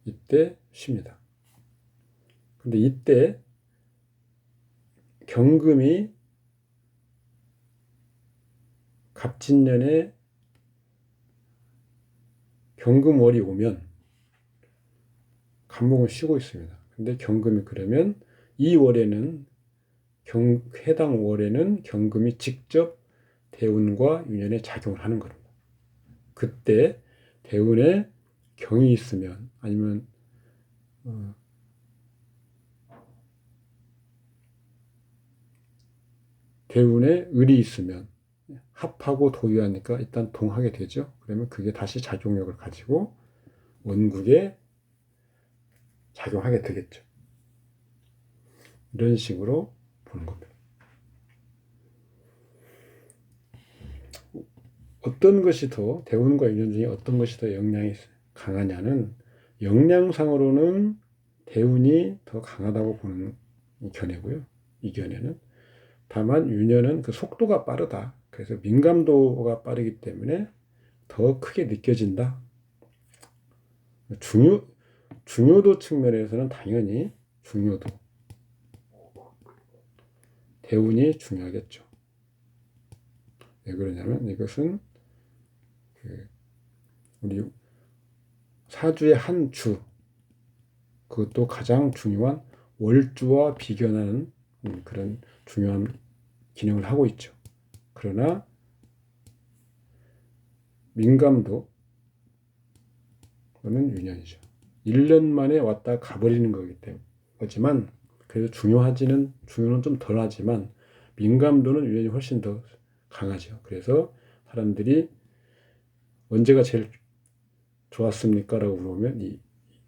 이때 쉽니다. 근데 이때 경금이 갑진년에 경금월이 오면 갑목은 쉬고 있습니다. 근데 경금이 그러면 이 월에는 해당 월에는 경금이 직접 대운과 유년에 작용을 하는 겁니다. 그때 대운에 경이 있으면 아니면 대운에 을이 있으면 합하고 도유하니까 일단 동하게 되죠. 그러면 그게 다시 작용력을 가지고 원국에 작용하게 되겠죠. 이런 식으로 보는 겁니다. 어떤 것이 더 대운과 유년 중에 어떤 것이 더 영향이 강하냐는 역량상으로는 대운이 더 강하다고 보는 견해고요. 이 견해는 다만 유년은 그 속도가 빠르다. 그래서 민감도가 빠르기 때문에 더 크게 느껴진다. 중요도 측면에서는 당연히 중요도 대운이 중요하겠죠. 왜 그러냐면 이것은 우리 사주의 한 주, 그것도 가장 중요한 월주와 비견하는 그런 중요한 기능을 하고 있죠. 그러나 민감도 는 유년이죠. 1년 만에 왔다 가버리는 거지만 그래도 중요는 좀 덜하지만 민감도는 유년이 훨씬 더 강하죠. 그래서 사람들이 언제가 제일 좋았습니까? 라고 물어보면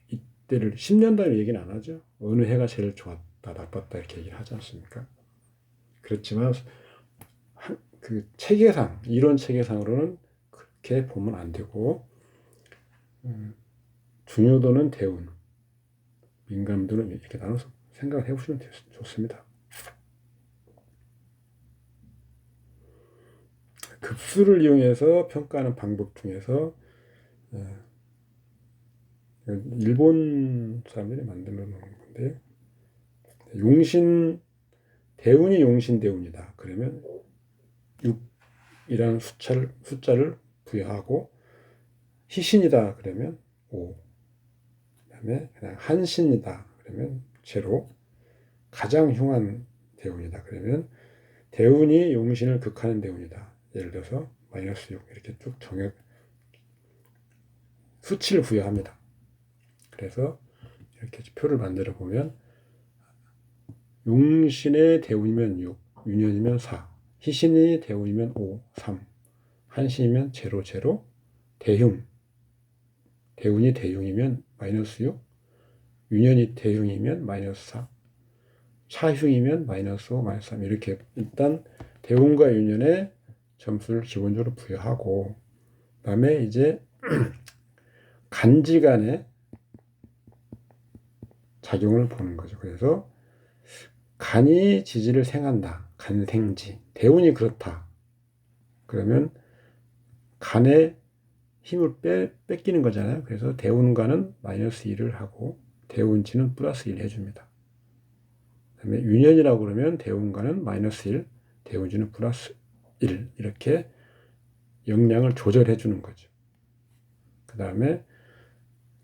이때를 10년 단위 얘기는 안 하죠. 어느 해가 제일 좋았다, 나빴다 이렇게 얘기를 하지 않습니까? 그렇지만 그 체계상, 이론 체계상으로는 그렇게 보면 안 되고 중요도는 대운, 민감도는 이렇게 나눠서 생각을 해보시면 좋습니다. 급수를 이용해서 평가하는 방법 중에서 일본 사람들이 만들어 놓은 건데 대운이 용신대운이다. 그러면 6이라는 숫자를 부여하고 희신이다. 그러면 5. 그다음에 그냥 한신이다. 그러면 제로. 가장 흉한 대운이다. 그러면 대운이 용신을 극하는 대운이다. 예를 들어서 마이너스 6 이렇게 쭉 수치를 부여합니다. 그래서 이렇게 표를 만들어 보면 용신의 대운이면 6, 유년이면 4, 희신이 대운이면 5, 3, 한신이면 0, 0, 대흉, 대운이 대흉이면 마이너스 6, 유년이 대흉이면 마이너스 4, 차흉이면 마이너스 5, 마이너스 3 이렇게 일단 대운과 유년에 점수를 기본적으로 부여하고 그다음에 이제 간지간의 작용을 보는 거죠. 그래서 간이 지지를 생한다. 간생지. 대운이 그렇다. 그러면 간의 힘을 뺏기는 거잖아요. 그래서 대운간은 마이너스 1을 하고 대운지는 플러스 1 해줍니다. 그다음에 유년이라고 그러면 대운간은 마이너스 1, 대운지는 플러스 1 이렇게 역량을 조절해 주는 거죠. 그 다음에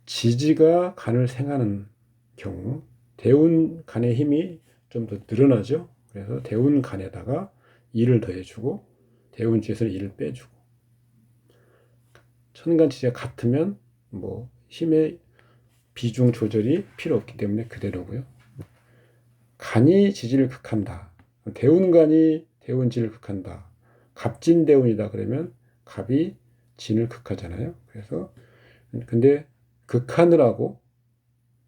지지가 간을 생하는 경우 대운 간의 힘이 좀 더 늘어나죠. 그래서 대운 간에다가 2를 더해주고 대운지에서는 2를 빼주고 천간 지지가 같으면 뭐 힘의 비중 조절이 필요 없기 때문에 그대로고요. 간이 지지를 극한다. 대운간이 대운지를 극한다. 갑진대운이다 그러면 갑이 진을 극하잖아요. 그래서 근데 극하느라고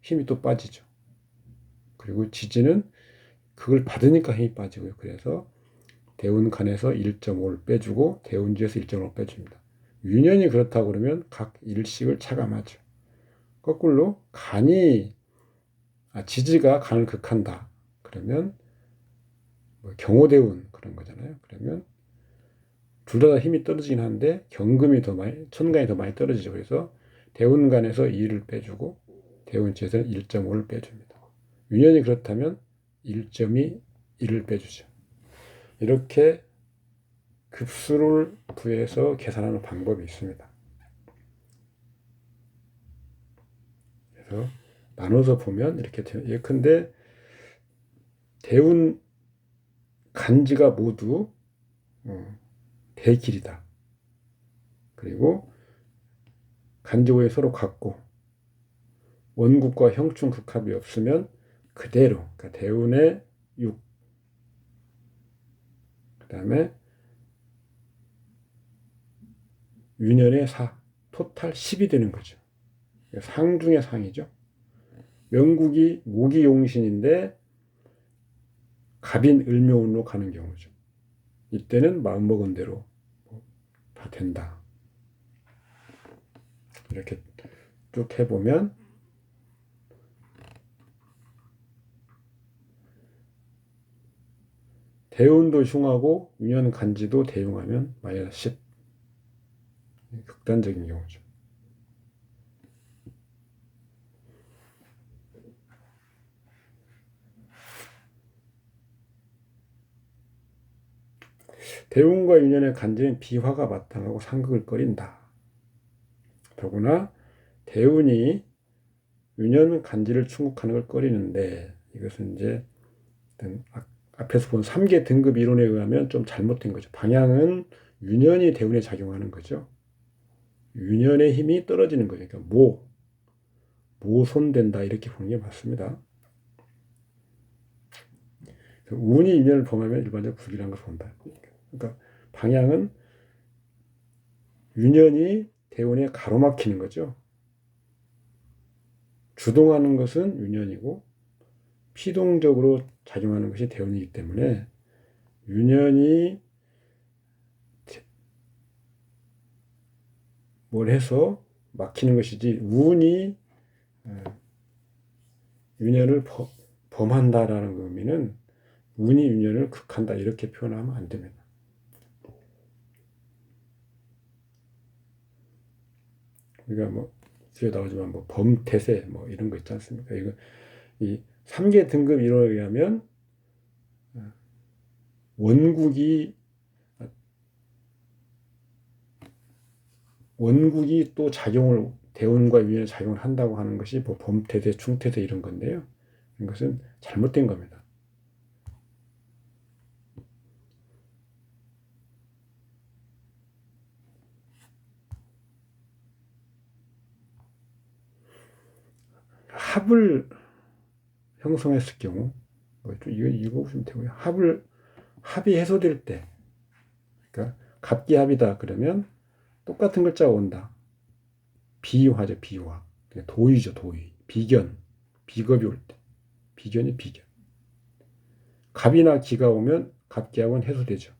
힘이 또 빠지죠. 그리고 지지는 그걸 받으니까 힘이 빠지고요. 그래서 대운간에서 1.5를 빼주고 대운지에서 1.5를 빼줍니다. 유년이 그렇다고 그러면 각 일식을 차감하죠. 거꾸로 지지가 간을 극한다. 그러면 뭐 경호대운 그런 거잖아요. 그러면 둘 다 힘이 떨어지긴 하는데 천간이 더 많이 떨어지죠. 그래서 대운간에서 2를 빼주고 대운지에서는 1.5를 빼줍니다. 유년이 그렇다면 1.2, 1을 빼주죠. 이렇게 급수를 구해서 계산하는 방법이 있습니다. 그래서 나눠서 보면 이렇게 예컨대 대운 간지가 모두 대길이다. 그리고 간지호에 서로 같고 원국과 형충 극합이 없으면 그대로 그러니까 대운의 6, 그 다음에 유년의 4, 토탈 10이 되는 거죠. 상 중의 상이죠. 명국이 모기용신인데 갑인 을묘운으로 가는 경우죠. 이때는 마음먹은 대로 다 된다. 이렇게 쭉 해보면 대운도 흉하고 유년 간지도 대흉하면 마이너스 10. 극단적인 경우죠. 대운과 유년의 간지는 비화가 바탕하고 상극을 꺼린다. 더구나 대운이 유년 간지를 충국하는 걸 꺼리는데 이것은 이제 앞에서 본 3개 등급 이론에 의하면 좀 잘못된 거죠. 방향은 유년이 대운에 작용하는 거죠. 유년의 힘이 떨어지는 거죠. 그러니까 모손된다 이렇게 보는 게 맞습니다. 운이 유년을 범하면 일반적으로 불길한 걸 본다. 그러니까 방향은 유년이 대운에 가로막히는 거죠. 주동하는 것은 유년이고 피동적으로 작용하는 것이 대운이기 때문에 유년이 뭘 해서 막히는 것이지 운이 유년을 범한다라는 의미는 운이 유년을 극한다 이렇게 표현하면 안 됩니다. 우리가 뭐 뒤에 나오지만 뭐 범태세 뭐 이런 거 있지 않습니까? 이거 이 3개 등급 이론에 의하면 원국이 또 작용을 대운과 유년에 작용을 한다고 하는 것이 뭐 범태세, 충태세 이런 건데요. 이것은 잘못된 겁니다. 합을 형성했을 경우 이거 보시면 되고요. 합이 해소될 때, 그러니까 갑기합이다 그러면 똑같은 글자가 온다. 비화죠, 비화. 도의죠, 도의. 비겁이 올 때. 비견이 비견. 갑이나 기가 오면 갑기합은 해소되죠.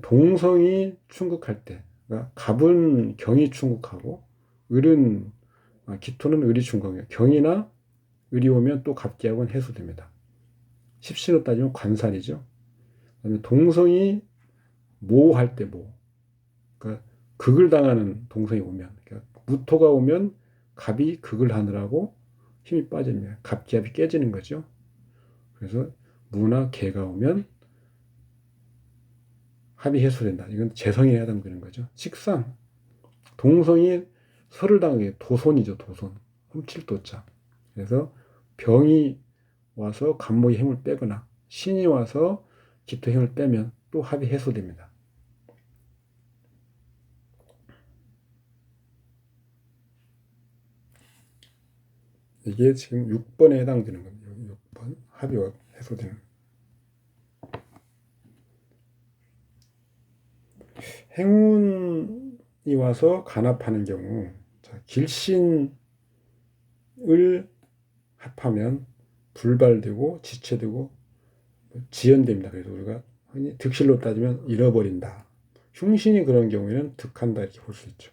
동성이 충국할 때, 그러니까 갑은 경이 충국하고 기토는 을이 충국해요. 경이나 을이 오면 또 갑기합은 해소됩니다. 십신으로 따지면 관살이죠. 그다음에 동성이 모할 때 그러니까 극을 당하는 동성이 오면, 그러니까 무토가 오면 갑이 극을 하느라고 힘이 빠집니다. 갑기합이 깨지는 거죠. 그래서 무나 개가 오면 합이 해소된다. 이건 재성에 해당되는 거죠. 식상 동성이 설을 당하게 도손이죠. 도손 훔칠 도자. 그래서 병이 와서 간목의 힘을 빼거나 신이 와서 기토 힘을 빼면 또 합이 해소됩니다. 이게 지금 6번에 해당되는 겁니다. 6번 합이 해소되는. 행운이 와서 간합하는 경우, 자, 길신을 합하면 불발되고 지체되고 지연됩니다. 그래서 우리가 흔히 득실로 따지면 잃어버린다. 흉신이 그런 경우에는 득한다 이렇게 볼 수 있죠.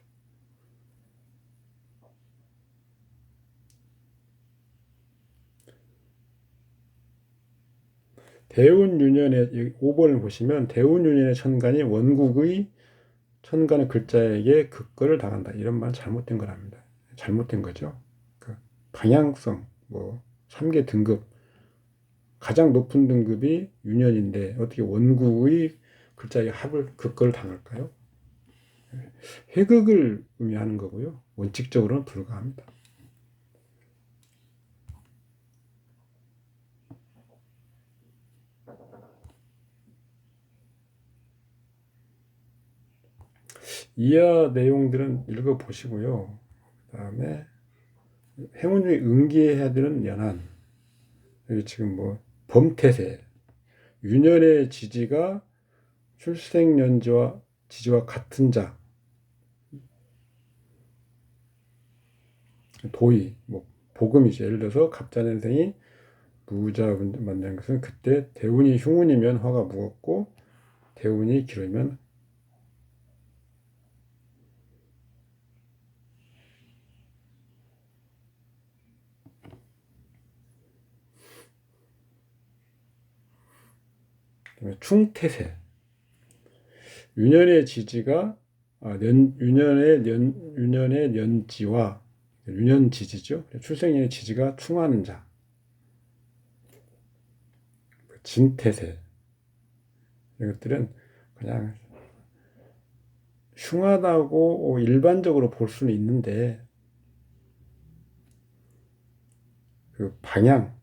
대운유년의 5번을 보시면 대운유년의 천간이 원국의 천간의 글자에게 극거를 당한다. 이런 말 잘못된 거랍니다. 잘못된 거죠. 그 방향성, 뭐 3개 등급 가장 높은 등급이 유년인데 어떻게 원국의 글자의 합을 극거를 당할까요? 회극을 의미하는 거고요. 원칙적으로는 불가합니다. 이하 내용들은 읽어보시고요. 그 다음에 행운 중에 응기해야 되는 연한, 여기 지금 뭐 범태세, 유년의 지지가 출생연지와 지지와 같은 자, 도의, 뭐 복음이죠. 예를 들어서 갑자년생이 무자 만나는 것은 그때 대운이 흉운이면 화가 무겁고 대운이 길으면 충태세, 유년의 지지가 유년의 년지와 유년지지죠. 출생년의 지지가 충하는 자, 진태세, 이것들은 그냥 흉하다고 일반적으로 볼 수는 있는데 그 방향,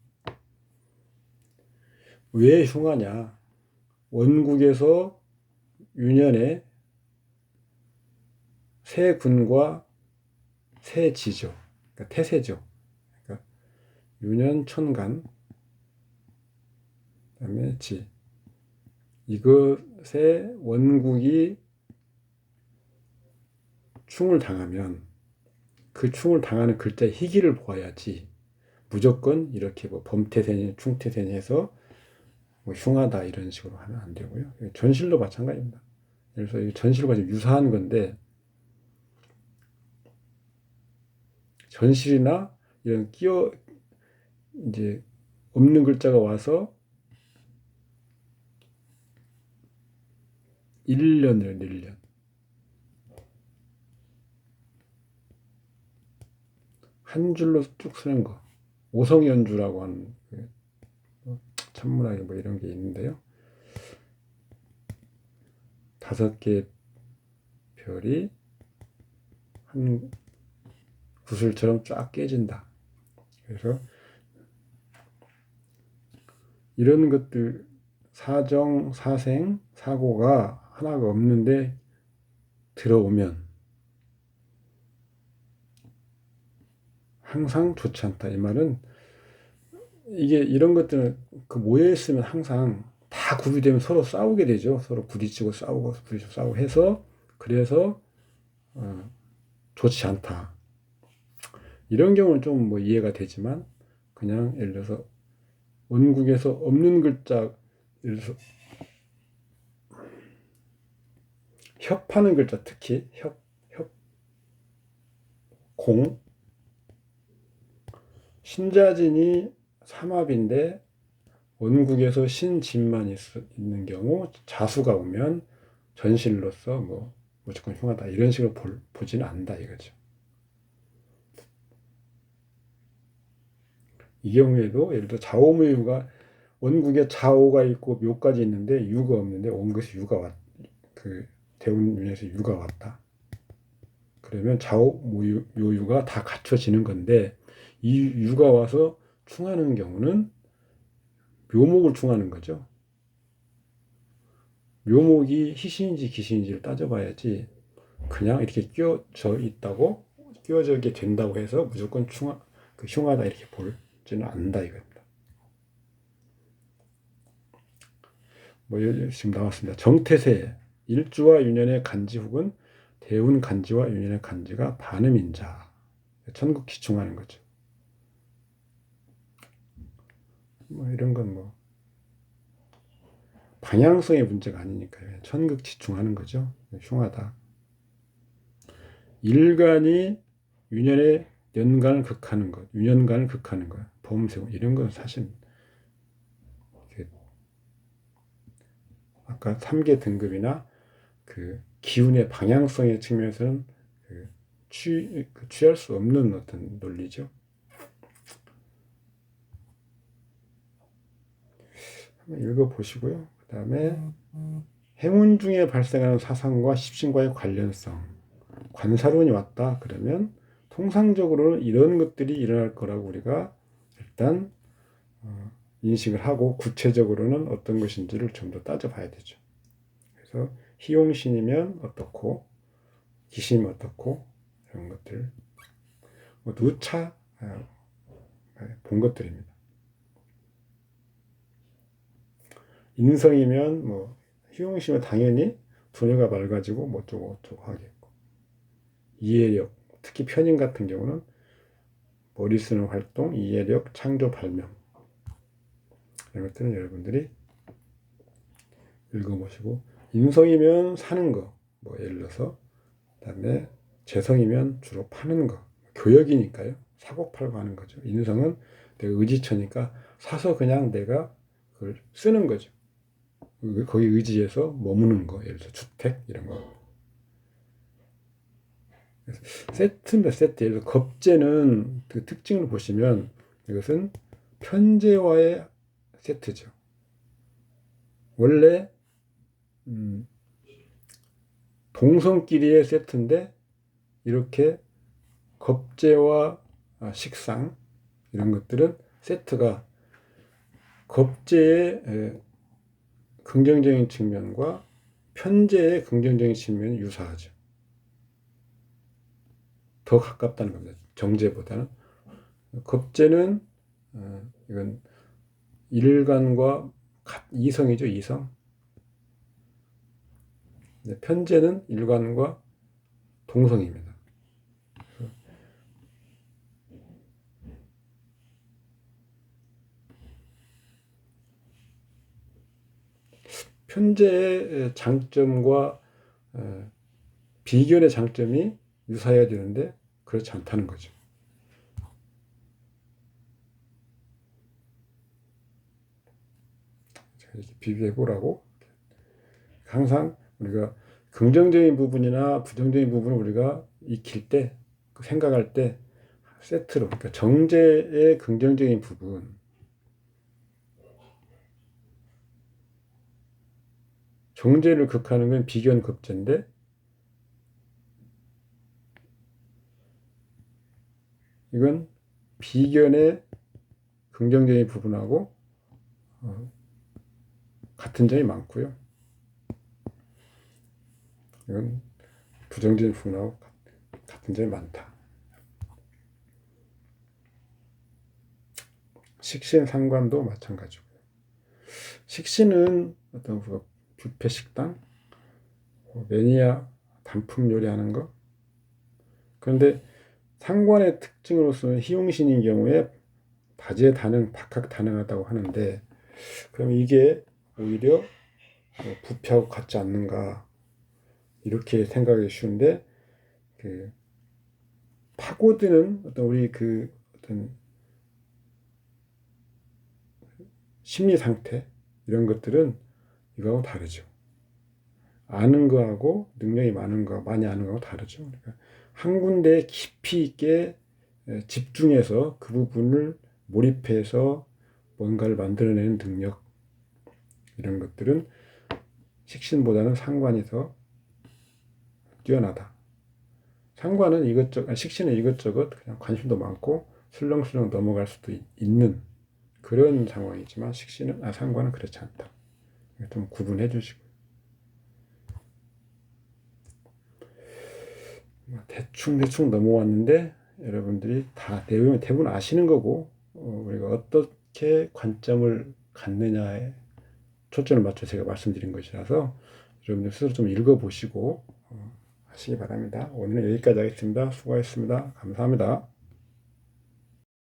왜 흉하냐? 원국에서 유년에 세군과 세지죠. 그러니까 태세죠. 그러니까 유년 천간, 그다음에 지. 이것의 원국이 충을 당하면 그 충을 당하는 글자의 희기를 보아야지 무조건 이렇게 뭐 범태세니 충태세니 해서 뭐 흉하다 이런 식으로 하면 안 되고요. 전실도 마찬가지입니다. 그래서 이 전실과 좀 유사한 건데 전실이나 이런 끼어 이제 없는 글자가 와서 1년이에요. 1년. 한 줄로 쭉 쓰는 거. 오성연주라고 하는 천문학에 뭐 이런 게 있는데요. 5개 별이 한 구슬처럼 쫙 깨진다. 그래서 이런 것들 사정, 사생, 사고가 하나가 없는데 들어오면 항상 좋지 않다. 이 말은 이게 이런 것들은 그 모여 있으면 항상 다 구비되면 서로 싸우게 되죠. 서로 부딪히고 싸우고 부딪히고 싸우고 해서 그래서 좋지 않다. 이런 경우는 좀 뭐 이해가 되지만 그냥 예를 들어서 원국에서 없는 글자, 예를 들어서 협하는 글자, 특히 공, 신자진이 삼합인데 원국에서 신진만 있는 경우 자수가 오면 전실로서 뭐 무조건 흉하다 이런 식으로 보지는 않는다 이거죠. 이 경우에도 예를 들어 자오묘유가 원국에 자오가 있고 묘까지 있는데 유가 없는데 원국에서 유가 그 대운에서 유가 왔다. 그러면 자오 묘유가 다 갖춰지는 건데 이 유가 와서 충하는 경우는 묘목을 충하는 거죠. 묘목이 희신인지 기신인지를 따져봐야지 그냥 이렇게 끼워져 있다고 끼워져게 된다고 해서 무조건 흉하다 이렇게 볼지는 않는다 이겁니다. 뭐 지금 나왔습니다. 정태세 일주와 유년의 간지 혹은 대운 간지와 윤현의 간지가 반음인자. 천국 기충하는 거죠. 뭐 이런 건 뭐 방향성의 문제가 아니니까요. 천국 지충하는 거죠. 흉하다. 일간이 윤현의 연간을 극하는 것, 윤현간을 극하는 것, 범세운 이런 건 사실 아까 3개 등급이나 그 기운의 방향성의 측면에서는 취할 수 없는 어떤 논리죠. 한번 읽어보시고요. 그 다음에 행운 중에 발생하는 사상과 십신과의 관련성. 관사론이 왔다 그러면 통상적으로는 이런 것들이 일어날 거라고 우리가 일단 인식을 하고 구체적으로는 어떤 것인지를 좀 더 따져봐야 되죠. 그래서 희용신이면 어떻고 기신이면 어떻고 이런 것들 누차 본 것들입니다. 인성이면 뭐 희용신이면 당연히 두뇌가 맑아지고 뭐 어쩌고 저쩌고 하겠고 이해력 특히 편인 같은 경우는 머리 쓰는 활동, 이해력, 창조 발명 이런 것들은 여러분들이 읽어보시고 인성이면 사는 거, 뭐 예를 들어서 그다음에 재성이면 주로 파는 거, 교역이니까요. 사고 팔고 하는 거죠. 인성은 내가 의지처니까 사서 그냥 내가 그걸 쓰는 거죠. 거기 의지해서 머무는 거, 예를 들어서 주택 이런 거. 세트인데 세트, 예를 들어 겁재는 그 특징을 보시면 이것은 편재와의 세트죠. 원래 동성끼리의 세트인데 이렇게 겁재와 식상 이런 것들은 세트가 겁재의 긍정적인 측면과 편재의 긍정적인 측면이 유사하죠. 더 가깝다는 겁니다. 정제보다는. 겁재는 이건 일간과 이성이죠. 이성. 편재는 일간과 동성입니다. 편재의 장점과 비견의 장점이 유사해야 되는데 그렇지 않다는 거죠. 이렇게 비교해 보라고. 항상 우리가 긍정적인 부분이나 부정적인 부분을 우리가 익힐 때, 생각할 때 세트로, 그러니까 정제의 긍정적인 부분, 정제를 극하는 건 비견 겁제인데 이건 비견의 긍정적인 부분하고 같은 점이 많고요. 이건 부정적인 부분하고 같은 점이 많다. 식신 상관도 마찬가지고요. 식신은 어떤 뷔페 식당, 매니아 단품 요리하는 거. 그런데 상관의 특징으로서는 희용신인 경우에 다재다능, 박학다능하다고 하는데 그럼 이게 오히려 부패하고 같지 않는가 이렇게 생각하기 쉬운데 그 파고드는 어떤 우리 그 어떤 심리 상태 이런 것들은 이거하고 다르죠. 아는 거하고 능력이 많은 거, 많이 아는 거하고 다르죠. 그러니까 한 군데에 깊이 있게 집중해서 그 부분을 몰입해서 뭔가를 만들어내는 능력 이런 것들은 식신보다는 상관이 더 뛰어나다. 상관은 이것저것, 식신은 이것저것 그냥 관심도 많고 슬렁슬렁 넘어갈 수도 있는 그런 상황이지만 상관은 그렇지 않다. 좀 구분해 주시고. 대충 넘어왔는데 여러분들이 다 내용을 대부분 아시는 거고 우리가 어떻게 관점을 갖느냐에 초점을 맞춰 제가 말씀드린 것이라서 여러분들 스스로 좀 읽어보시고 하시기 바랍니다. 오늘은 여기까지 하겠습니다. 수고하셨습니다. 감사합니다.